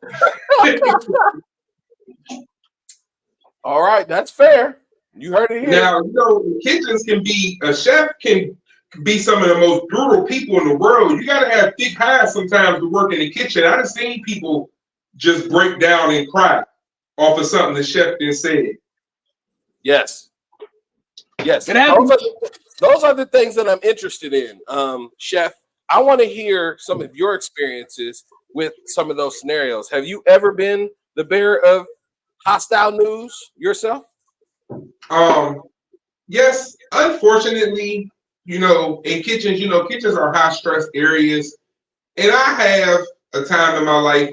All right, that's fair. You heard it here. Now, kitchens a chef can be some of the most brutal people in the world. You got to have thick hides sometimes to work in the kitchen. I've seen people just break down and cry off of something the chef didn't say. Yes. Those are the things that I'm interested in. Chef, I want to hear some of your experiences with some of those scenarios. Have you ever been the bearer of hostile news yourself? Yes, unfortunately, in kitchens, kitchens are high stress areas. And I have a time in my life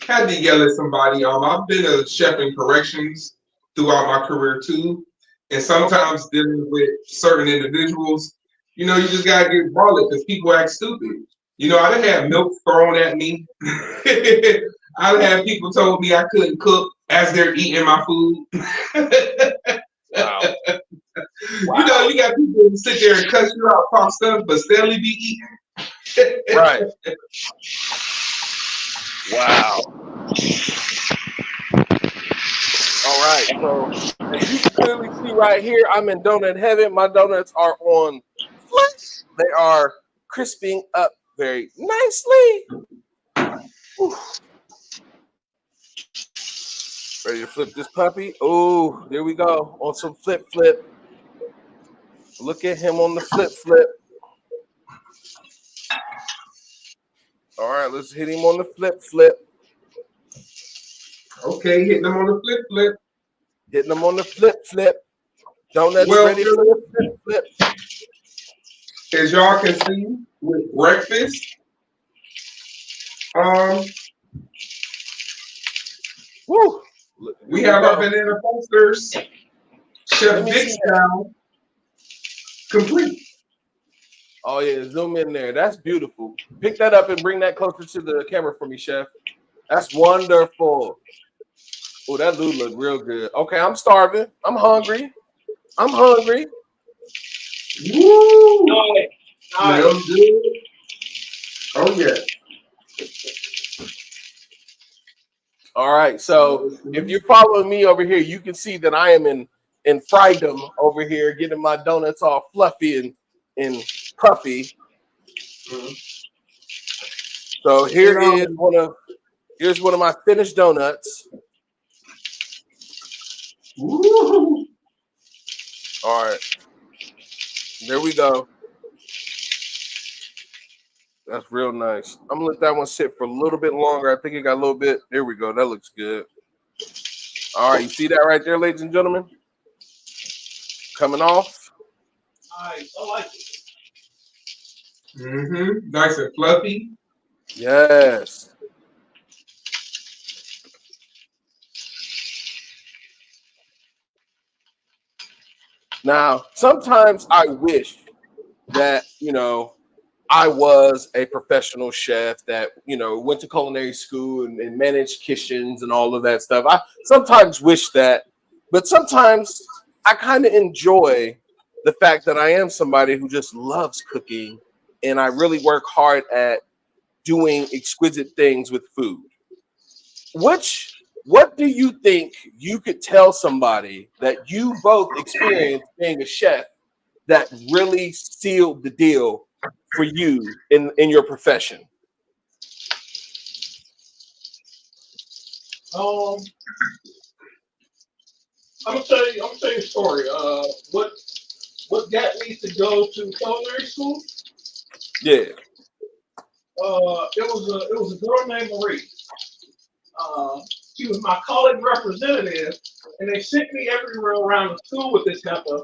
had to yell at somebody. I've been a chef in corrections throughout my career too. And sometimes dealing with certain individuals, you just gotta get bothered because people act stupid. I done had milk thrown at me. I done had people told me I couldn't cook as they're eating my food. Wow. You got people who sit there and cuss you out, talk stuff, but steadily be eating. Right. Wow. All right. So as you can clearly see right here, I'm in donut heaven. My donuts are on flex. They are crisping up very nicely. Whew. Ready to flip this puppy? Oh, there we go. On some flip. Look at him on the flip. All right, let's hit him on the flip. Okay, hitting them on the flip. Hitting them on the flip. Donuts ready for the flip. As y'all can see with breakfast, woo, we have our banana posters, Chef Dick style, complete. Oh yeah, zoom in there. That's beautiful. Pick that up and bring that closer to the camera for me, Chef. That's wonderful. Oh, that dude look real good. Okay, I'm starving. I'm hungry. Woo! Nice. Good. Oh yeah. All right. So if you're following me over here, you can see that I am in frydom over here, getting my donuts all fluffy and puffy. Mm-hmm. So here's one of my finished donuts. Woo. All right. There we go. That's real nice. I'm gonna let that one sit for a little bit longer. I think it got a little bit. There we go. That looks good. All right, you see that right there, ladies and gentlemen? Coming off. Nice. I like it. Mm-hmm. Nice and fluffy. Yes. Now, sometimes I wish that, I was a professional chef that, went to culinary school and managed kitchens and all of that stuff. I sometimes wish that, but sometimes I kind of enjoy the fact that I am somebody who just loves cooking and I really work hard at doing exquisite things with food. What do you think you could tell somebody that you both experienced being a chef that really sealed the deal for you in your profession? I'm gonna tell you a story. What got me to go to culinary school? Yeah. It was a girl named Marie. She was my college representative, and they sent me everywhere around the school with this heifer.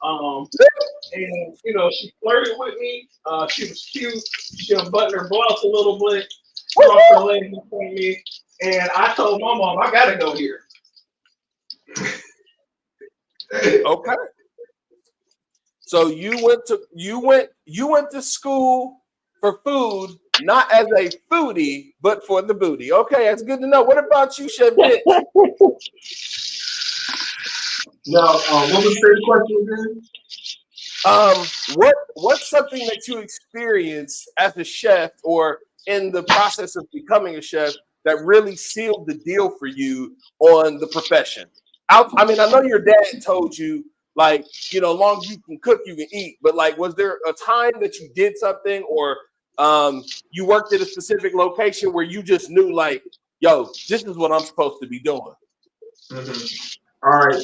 And you know, she flirted with me. She was cute. She unbuttoned her blouse a little bit, crossed her legs in front of me, and I told my mom, I gotta go here. Okay. So you went to school for food, not as a foodie, but for the booty. Okay, that's good to know. What about you, Chef Dick? Now, what was the question again? What's something that you experienced as a chef or in the process of becoming a chef that really sealed the deal for you on the profession? I mean, I know your dad told you, like, you know, as long as you can cook, you can eat. But like, was there a time that you did something, or you worked at a specific location where you just knew, like, yo, this is what I'm supposed to be doing? Mm-hmm. All right.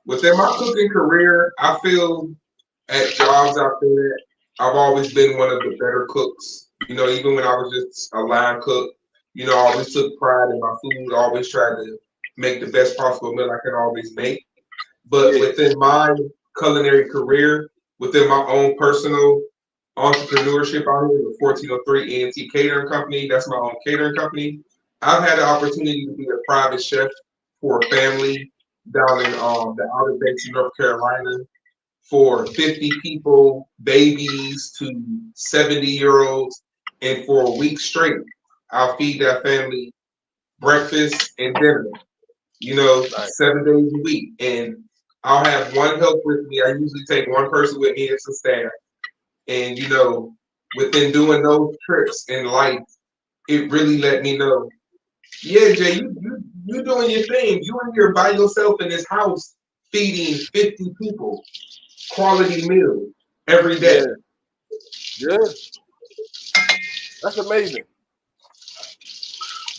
Within my cooking career, I feel at jobs out there, I've always been one of the better cooks. You know, even when I was just a line cook, you know, I always took pride in my food. I always tried to make the best possible meal I can always make. But within my culinary career, within my own personal entrepreneurship out here, the 1403 E and Catering Company, that's my own catering company. I've had the opportunity to be a private chef for a family down in the Outer Banks of North Carolina for 50 people, babies to 70-year-olds, and for a week straight, I'll feed that family breakfast and dinner, you know, 7 days a week. And I'll have one help with me. I usually take one person with me as a staff. And, you know, within doing those trips in life, it really let me know, yeah, Jay, you doing your thing. You in here by yourself in this house feeding 50 people quality meals every day. Yeah. That's amazing.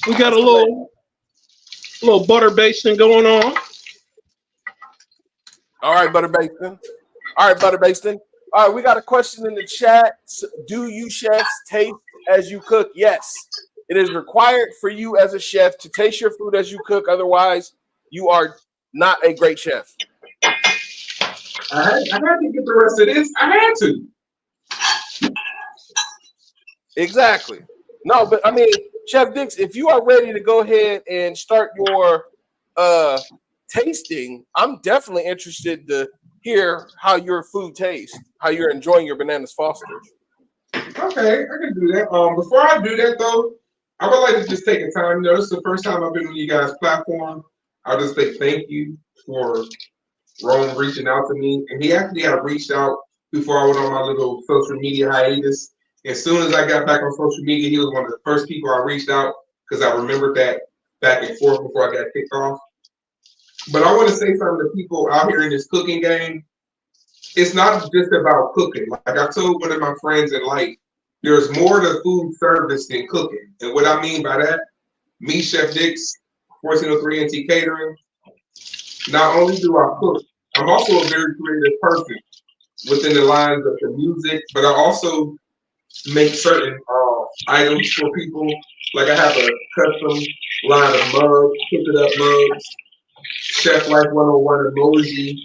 We got a little butter basting going on. All right, butter basting. All right, we got a question in the chat. Do you chefs taste as you cook? Yes. It is required for you as a chef to taste your food as you cook. Otherwise, you are not a great chef. I had to get the rest of this. I had to. Exactly. No, but I mean, Chef Dix, if you are ready to go ahead and start your tasting, I'm definitely interested to hear how your food tastes, how you're enjoying your Bananas Fosters. Okay, I can do that. Before I do that though, I would like to just take a time. You know, this is the first time I've been on you guys' platform. I'll just say thank you for Rome reaching out to me. And he actually had reached out before I went on my little social media hiatus. As soon as I got back on social media, he was one of the first people I reached out because I remembered that back and forth before I got kicked off. But I want to say something to people out here in this cooking game. It's not just about cooking. Like I told one of my friends in life, there's more to food service than cooking. And what I mean by that, me, Chef Dix, 1403 NT Catering, not only do I cook, I'm also a very creative person within the lines of the music, but I also make certain items for people. Like I have a custom line of mugs, Cook It Up mugs, Chef Life 101 emoji.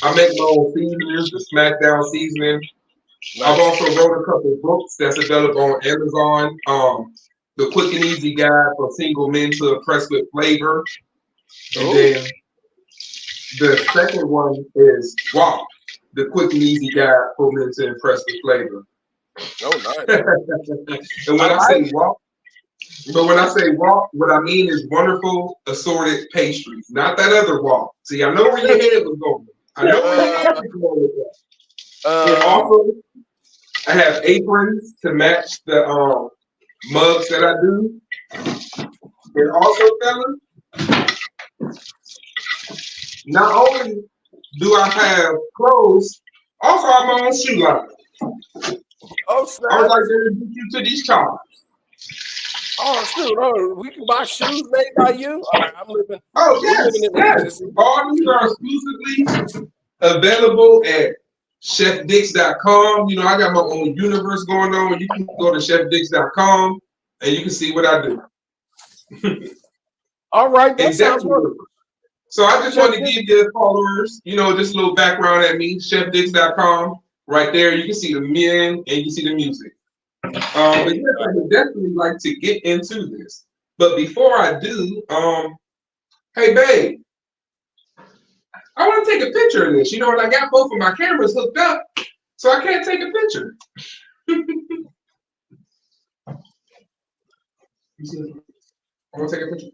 I make my own seasonings, the Smackdown seasoning. Nice. I've also wrote a couple of books that's available on Amazon. The Quick and Easy Guide for Single Men to Impress with Flavor. And then the second one is WAP, the Quick and Easy Guide for Men to Impress with Flavor. Oh, nice. And when I say WAP, what I mean is wonderful assorted pastries, not that other WAP. See, I know where your head was going. I know where your head was going with that. And also, I have aprons to match the mugs that I do. And also, fellas, not only do I have clothes, also I have my own shoe line. Oh, snap. I would like to introduce you to these charms. Oh, shoot. Oh, we can buy shoes made by you? All right, I'm living. Oh, We're yes, living in yes. All these are exclusively available at chefdix.com. You know, I got my own universe going on. You can go to chefdix.com and you can see what I do. All right, that And sounds definitely. wonderful. So I just Chef want to Dix. give your followers, you know, just a little background at me, chefdix.com. Right there, you can see the men and you can see the music. But yes, I would definitely like to get into this. But before I do, hey babe, I want to take a picture of this. You know, and I got both of my cameras hooked up, so I can't take a picture. I want to take a picture.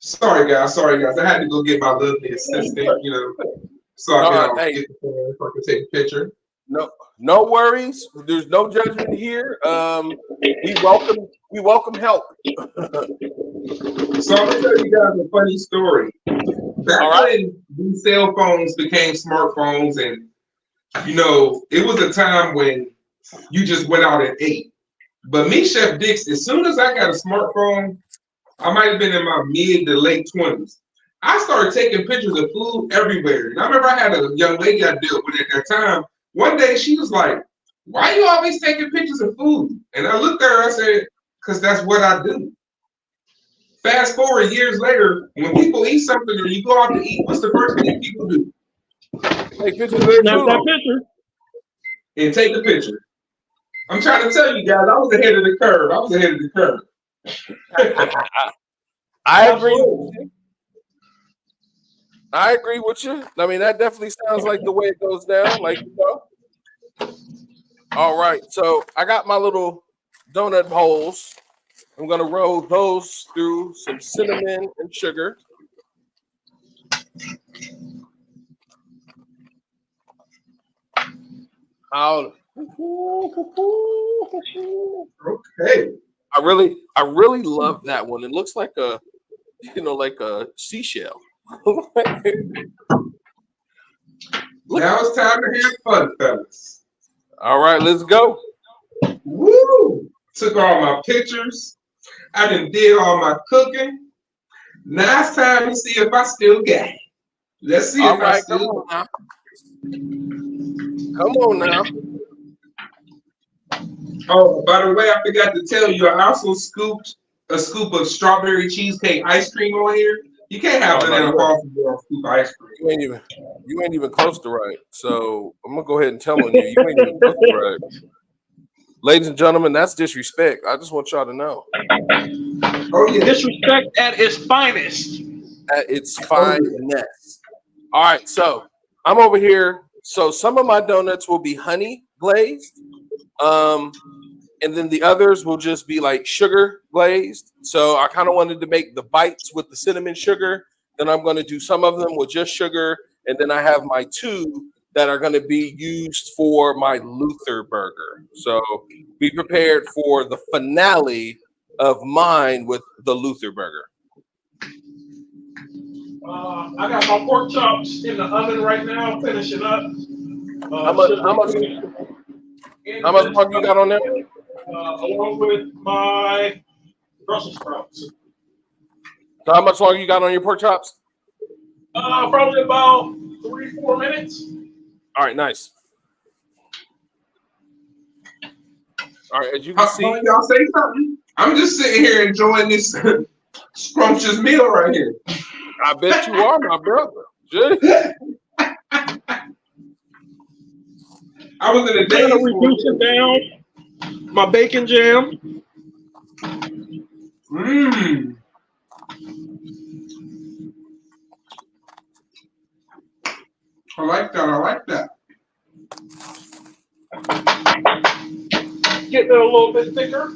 Sorry guys. I had to go get my lovely assistant, you know, so I can Hey, get the phone so I can take a picture. no worries. There's no judgment here. We welcome help. So I'm gonna tell you guys a funny story. Back when these cell phones became smartphones, and you know, it was a time when you just went out and ate. But me, Chef Dix, as soon as I got a smartphone, I might have been in my mid to late 20s. I started taking pictures of food everywhere. And I remember I had a young lady I dealt with at that time. One day she was like, "Why are you always taking pictures of food?" And I looked at her, I said, "Because that's what I do." Fast forward years later, when people eat something or you go out to eat, what's the first thing people do? Take pictures of their Snap food. that picture. And take a picture. I'm trying to tell you guys, I was ahead of the curve. I agree with you. I mean, that definitely sounds like the way it goes down. Like, you know. All right, so I got my little donut holes. I'm gonna roll those through some cinnamon and sugar. How? Okay. I really love that one. It looks like a, like a seashell. Now it's time to have fun, fellas. All right, let's go. Woo! Took all my pictures. I done did all my cooking. Now it's time to see if I still got it. Let's see if I still got it. Come on now. Oh, by the way, I forgot to tell you, I also scooped a scoop of strawberry cheesecake ice cream on here. You can't have banana frosting without scoop ice cream. You ain't even close to right. So I'm gonna go ahead and tell on you. You ain't even close to right. Ladies and gentlemen, that's disrespect. I just want y'all to know. Oh yeah, disrespect at its finest. At its finest. All right, so I'm over here. So some of my donuts will be honey glazed. And then the others will just be like sugar glazed. So I kind of wanted to make the bites with the cinnamon sugar. Then I'm going to do some of them with just sugar. And then I have my two that are going to be used for my Luther burger. So be prepared for the finale of mine with the Luther burger. I got my pork chops in the oven right now, finishing up. How much longer you got on there? Along with my Brussels sprouts. So how much longer you got on your pork chops? Probably about 3-4 minutes. All right, nice. All right, as you can see, y'all say something. I'm just sitting here enjoying this scrumptious meal right here. I bet you are, my brother. I was in a day reducing down my bacon jam. I like that. Getting it a little bit thicker.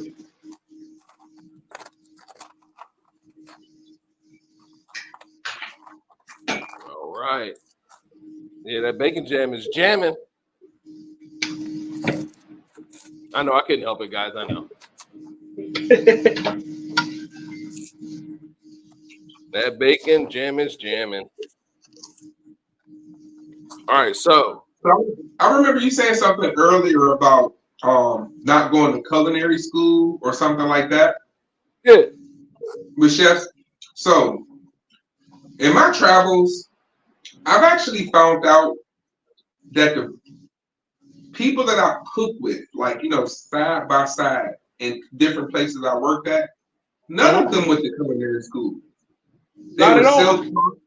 All right. Yeah, that bacon jam is jamming. I know, I couldn't help it, guys. I know. That bacon jam is jamming. All right, so So I remember you saying something earlier about not going to culinary school or something like that. Yeah. With chefs. So in my travels, I've actually found out that the people that I cook with, like, side by side in different places I worked at, none of them went to culinary school. They Not were at all. self-taught,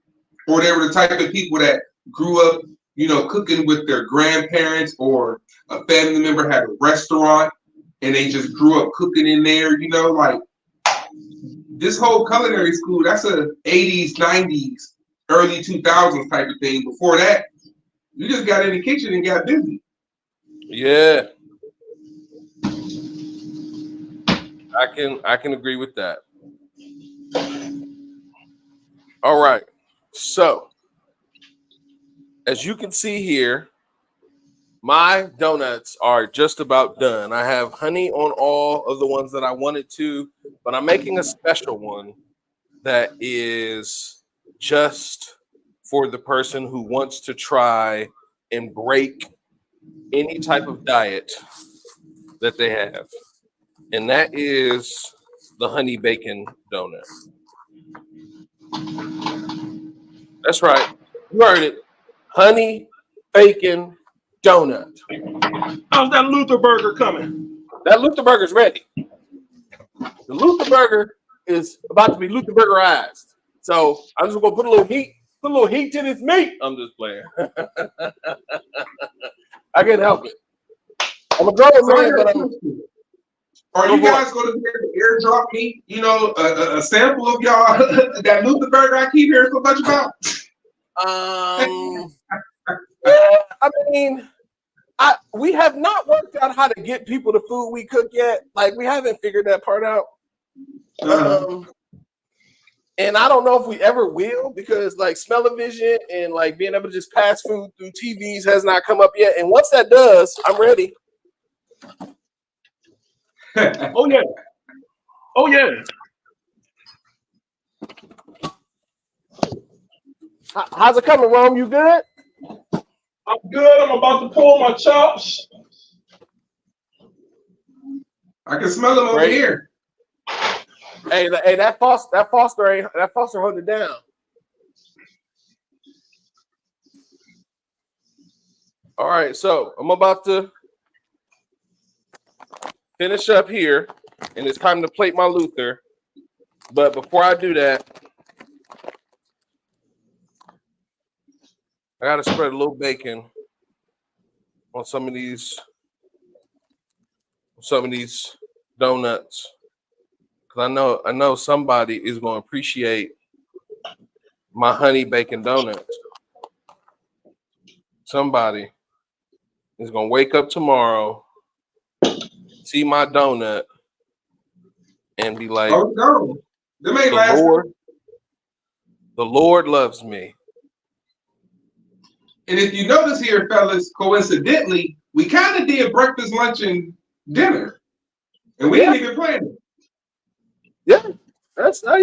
or they were the type of people that grew up, cooking with their grandparents, or a family member had a restaurant and they just grew up cooking in there, like this whole culinary school, that's a 80s, 90s, early 2000s type of thing. Before that, you just got in the kitchen and got busy. Yeah. I can agree with that. All right. So, as you can see here, my donuts are just about done. I have honey on all of the ones that I wanted to, but I'm making a special one that is just for the person who wants to try and break any type of diet that they have. And that is the honey bacon donut. That's right. You heard it. Honey bacon donut. How's that Luther burger coming? That Luther burger's ready. The Luther burger is about to be Luther burgerized. So I'm just gonna put a little heat to this meat. I'm just playing. I can't help it. I'm a grown man, but Are you guys going to be able to airdrop me, a sample of y'all that Luther burger I keep hearing so much about? Yeah, I mean, we have not worked out how to get people the food we cook yet. Like, we haven't figured that part out. And I don't know if we ever will, because like smell-o-vision and like being able to just pass food through TVs has not come up yet. And once that does, I'm ready. Oh yeah. Oh yeah. How's it coming, Rome? You good? I'm good. I'm about to pull my chops. I can smell them over here. Hey, that Foster holding it down. All right, so I'm about to finish up here, and it's time to plate my Luther. But before I do that, I gotta spread a little bacon on some of these donuts. Cause I know somebody is gonna appreciate my honey bacon donuts. Somebody is gonna wake up tomorrow, see my donut, and be like, "Oh no, the Lord loves me." And if you notice here, fellas, coincidentally, we kind of did breakfast, lunch, and dinner, and we didn't even plan it. Yeah, that's I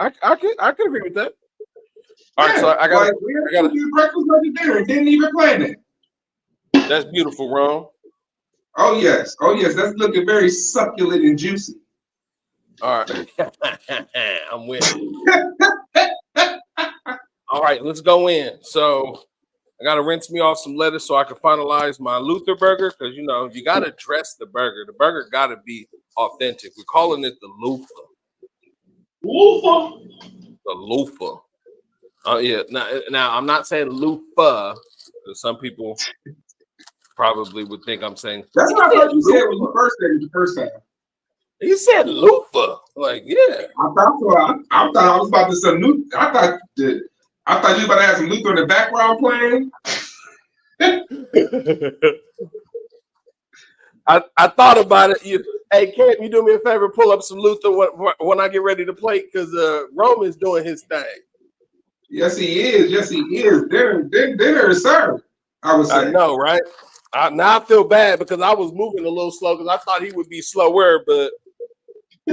can agree with that. All right, so I gotta do breakfast, lunch, and dinner, and didn't even plan it. That's beautiful, Ron. Oh yes, that's looking very succulent and juicy. All right, I'm with it. All right, let's go in. So I gotta rinse me off some lettuce so I can finalize my Luther burger, because you gotta dress the burger. The burger gotta be authentic. We're calling it the Luther. Luther. The Luther. Oh yeah. Now I'm not saying Luther, because some people probably would think I'm saying. That's what I thought you said when you first said it the first time. You said Luther. Like, yeah. I thought so. I thought I was about to say Luther. I thought you were about to have some Luther in the background playing. I thought about it. Hey, Kent, you do me a favor, pull up some Luther when I get ready to play, because Roman's doing his thing. Yes, he is. Dinner is served, I would say. I know, right? Now I feel bad because I was moving a little slow because I thought he would be slower, but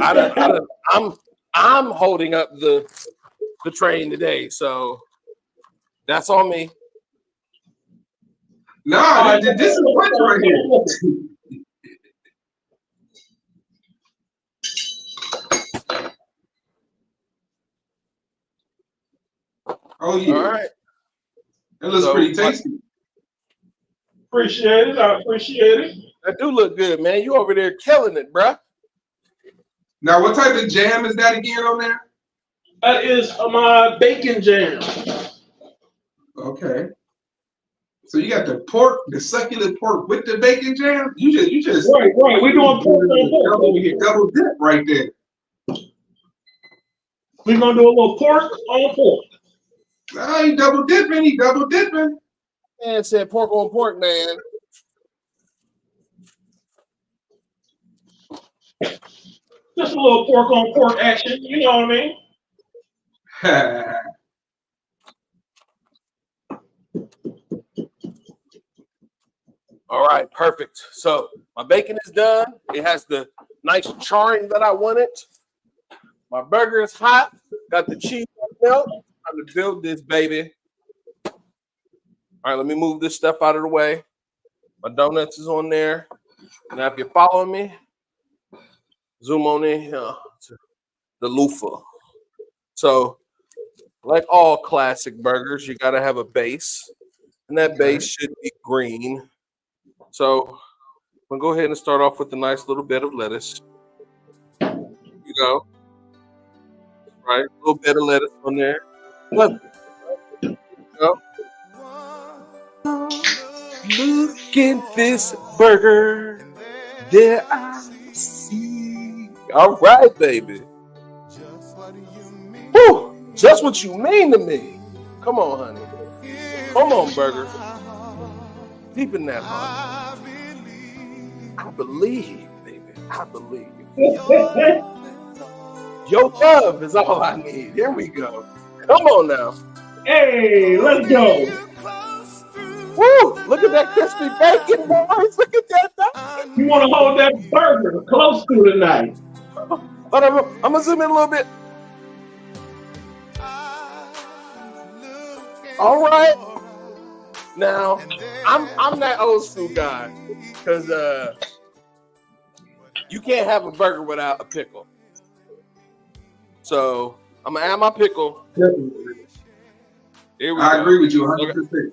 I'm holding up the train today, so that's on me. Nah, this is what right here. Oh yeah. All right. That looks pretty tasty. Appreciate it. I appreciate it. That do look good, man. You over there killing it, bruh. Now, what type of jam is that again on there? That is my bacon jam. Okay. So you got the pork, the succulent pork with the bacon jam. You just right. We doing pork on pork over here. Double dip right there. We're gonna do a little pork on pork. Nah, he double dipping. He double dipping. Man said pork on pork, man. Just a little pork on pork action. You know what I mean? All right, perfect. So my bacon is done. It has the nice charring that I wanted. My burger is hot. Got the cheese melt. Time to build this baby. All right, let me move this stuff out of the way. My donuts is on there. Now, if you're following me, zoom on in here to the loofah. So, like all classic burgers, you got to have a base, and that base should be green. So, we'll go ahead and start off with a nice little bit of lettuce. Here you go. Right, a little bit of lettuce on there. Look, go. Look at this burger that I see. All right, baby. Woo, just what you mean to me. Come on, honey. Come on, burger. Deep in that heart. I believe, baby. I believe. Your love is all I need. Here we go. Come on now. Hey, let's go. Woo! Look at that crispy bacon, boys. Look at that. You want to hold that burger close to tonight. Hold on, I'm gonna zoom in a little bit. All right. Now, I'm that old school guy because you can't have a burger without a pickle. So I'm gonna add my pickle. Here we go. I agree with you 100%.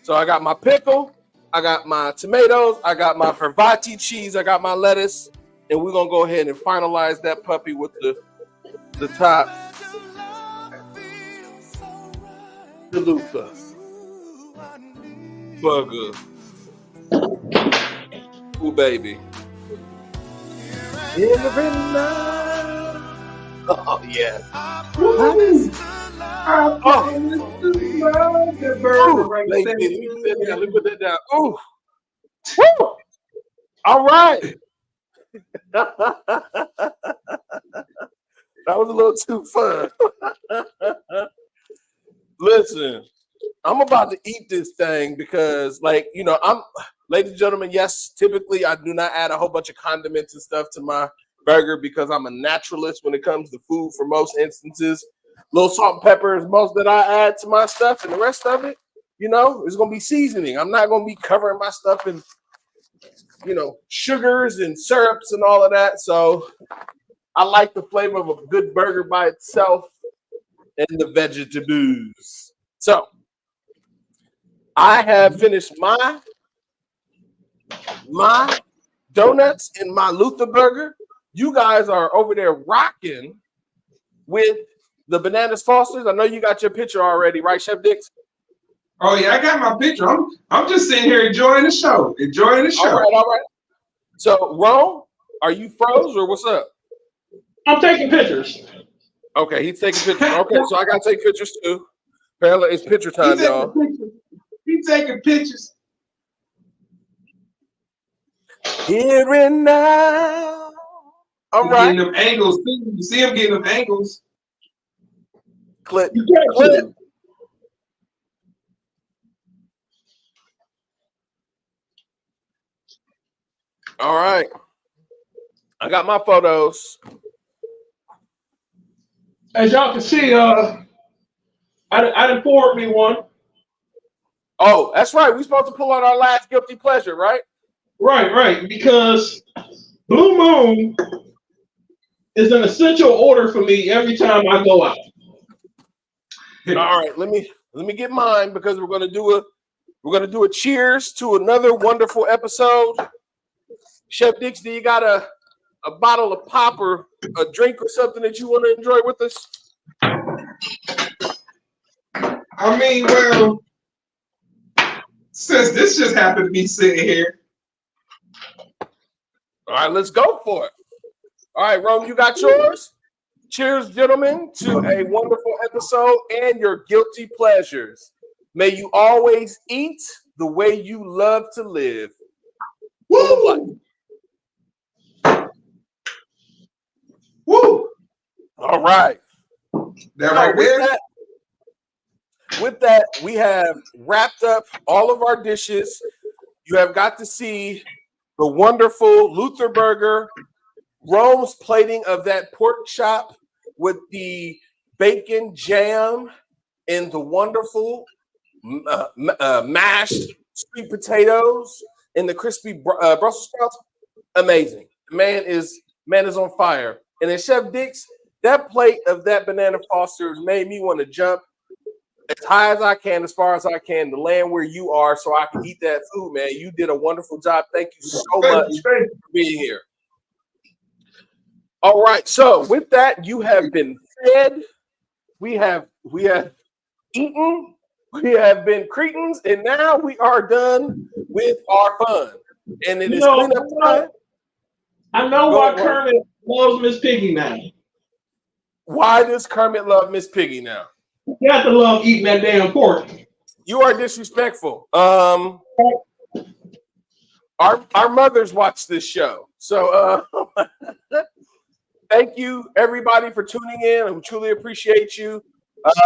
So I got my pickle, I got my tomatoes, I got my Hervati cheese, I got my lettuce, and we're gonna go ahead and finalize that puppy with the top. The loofah burger. Ooh, baby. Every night. Oh yeah. Oh, let me put that down. Oh, all right. That was a little too fun. Listen, I'm about to eat this thing because, like, you know, ladies and gentlemen, yes, typically I do not add a whole bunch of condiments and stuff to my burger because I'm a naturalist when it comes to food for most instances. Little salt and pepper is most that I add to my stuff, and the rest of it, you know, is going to be seasoning. I'm not going to be covering my stuff in, you know, sugars and syrups and all of that. So I like the flavor of a good burger by itself and the vegetables. So I have finished my donuts and my Luther burger. You guys are over there rocking with the Bananas Fosters. I know you got your picture already, right, Chef Dix? Oh yeah, I got my picture. I'm just sitting here enjoying the show. All right. So, Rome, are you froze or what's up? I'm taking pictures. Okay, he's taking pictures. Okay, so I gotta take pictures too. Apparently, it's picture time, y'all. He's taking pictures. Here and now. All right. Getting them angles too. You see him getting them angles. Clip. All right. I got my photos. As y'all can see, I didn't forward me one. Oh, that's right. We're supposed to pull out our last guilty pleasure, right? Right. Because Blue Moon is an essential order for me every time I go out. All right, let me get mine because we're gonna do a cheers to another wonderful episode. Chef Dix, do you got a bottle of pop or a drink or something that you want to enjoy with us? I mean, well, since this just happened to be sitting here. All right, let's go for it. All right, Rome, you got yours? Cheers, gentlemen, to a wonderful episode and your guilty pleasures. May you always eat the way you love to live. Woo! Woo! All right. That right there. With that, we have wrapped up all of our dishes. You have got to see the wonderful Luther Burger, Rome's plating of that pork chop with the bacon jam and the wonderful mashed sweet potatoes and the crispy Brussels sprouts. Amazing. Man is on fire. And then Chef Dix, that plate of that banana Foster's made me want to jump as high as I can, as far as I can, to land where you are so I can eat that food, man. You did a wonderful job. Thank you so much for being here. All right. So with that, you have been fed. We have eaten. We have been cretins, and now we are done with our fun. And it is cleanup time. I know why Kermit loves Miss Piggy now. Why does Kermit love Miss Piggy now? You have to love eating that damn pork. You are disrespectful. Our mothers watch this show. So thank you everybody for tuning in. I truly appreciate you.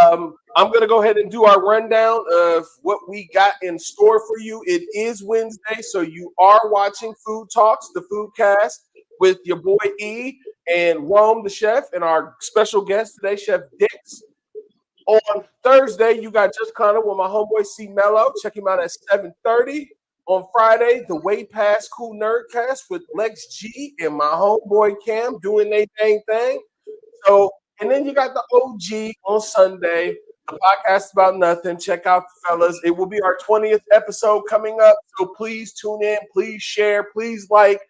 I'm going to go ahead and do our rundown of what we got in store for you. It is Wednesday, so you are watching Food Talks, the FoodCast, with your boy E and Rome the Chef, and our special guest today, Chef Dix. On Thursday, you got Just Kinda with my homeboy C Mello. Check him out at 7:30. On Friday, the Way Past Cool Nerdcast with Lex G and my homeboy Cam doing their dang thing. So, and then you got the OG on Sunday, the podcast about nothing. Check out the fellas. It will be our 20th episode coming up. So please tune in, please share, please like.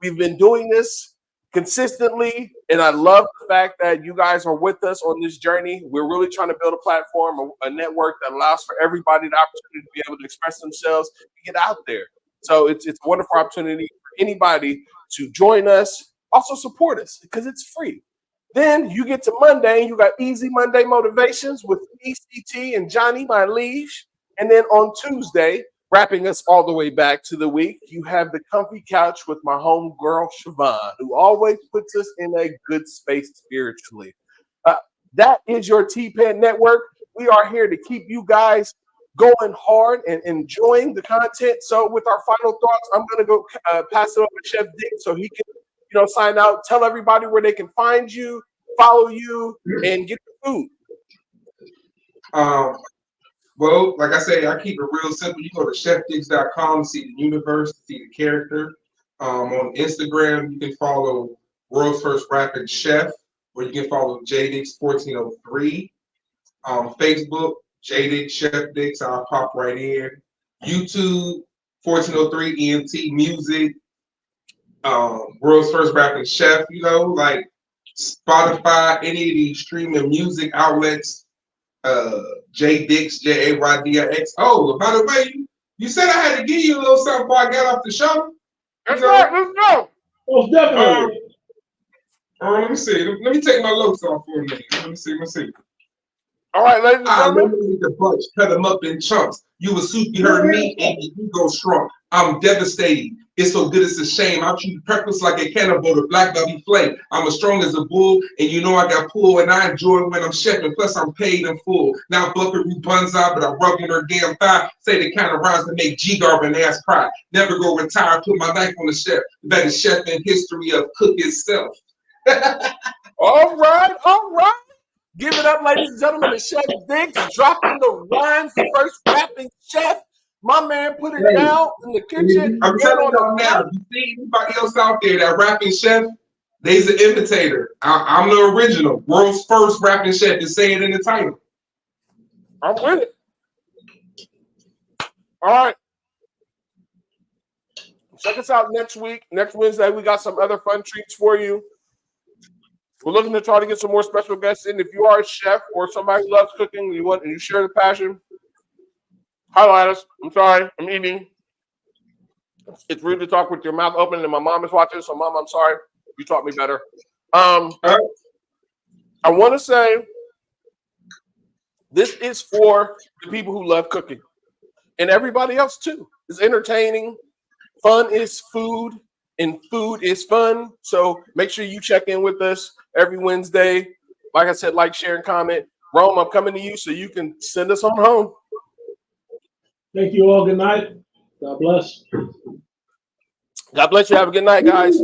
We've been doing this consistently, and I love the fact that you guys are with us on this journey. We're really trying to build a platform, a network that allows for everybody the opportunity to be able to express themselves and get out there. So it's a wonderful opportunity for anybody to join us, also support us because it's free. Then you get to Monday, and you got Easy Monday Motivations with me, CT, and Johnny, my liege. And then on Tuesday, wrapping us all the way back to the week, you have the comfy couch with my homegirl, Siobhan, who always puts us in a good space spiritually. That is your T-Pen Network. We are here to keep you guys going hard and enjoying the content. So with our final thoughts, I'm going to go pass it over to Chef Dick so he can, sign out, tell everybody where they can find you, follow you, and get the food. Well, like I say, I keep it real simple. You go to chefdix.com, see the universe, see the character. On Instagram, you can follow World's First Rapping Chef, or you can follow JDix1403. Facebook, JDix Chef Dix, I'll pop right in. YouTube, 1403 ENT Music, World's First Rapping Chef, like Spotify, any of these streaming music outlets. JDix, JAYDIX. Oh, by the way, you said I had to give you a little something before I got off the show. That's right, let's go. Most definitely. Let me see. Let me take my loafs off for a minute. Let me see. All right, ladies and gentlemen. I eliminated the bunch, cut them up in chunks. You a soup, you heard me, and you go strong. I'm devastated. It's so good, it's a shame. I treat breakfast like a cannibal, the black belly flame. I'm as strong as a bull, and I got pull, and I enjoy when I'm chefing. Plus, I'm paid in full. Now, Buckaroo Bunzai, but I rub on her damn thigh. Say the kind of rhymes that make G Garvin ass cry. Never go retire, put my knife on the chef. The better chef in history of cook itself. All right. Give it up, ladies and gentlemen, to Chef Dix dropping the rhymes, the first rapping chef My man put it down in the kitchen. I'm telling y'all now, you see anybody else out there that rapping chef, they's an imitator. I'm the original, world's first rapping chef to say it in the title. I'm with it. All right. Check us out next week. Next Wednesday, we got some other fun treats for you. We're looking to try to get some more special guests in. If you are a chef or somebody who loves cooking and you share the passion, highlight us. I'm sorry, I'm eating. It's rude to talk with your mouth open, and my mom is watching. So, Mom, I'm sorry. You taught me better. I want to say this is for the people who love cooking, and everybody else too. It's entertaining. Fun is food, and food is fun. So make sure you check in with us every Wednesday. Like I said, like, share, and comment. Rome, I'm coming to you so you can send us on home. Thank you all. Good night. God bless. God bless you. Have a good night, guys.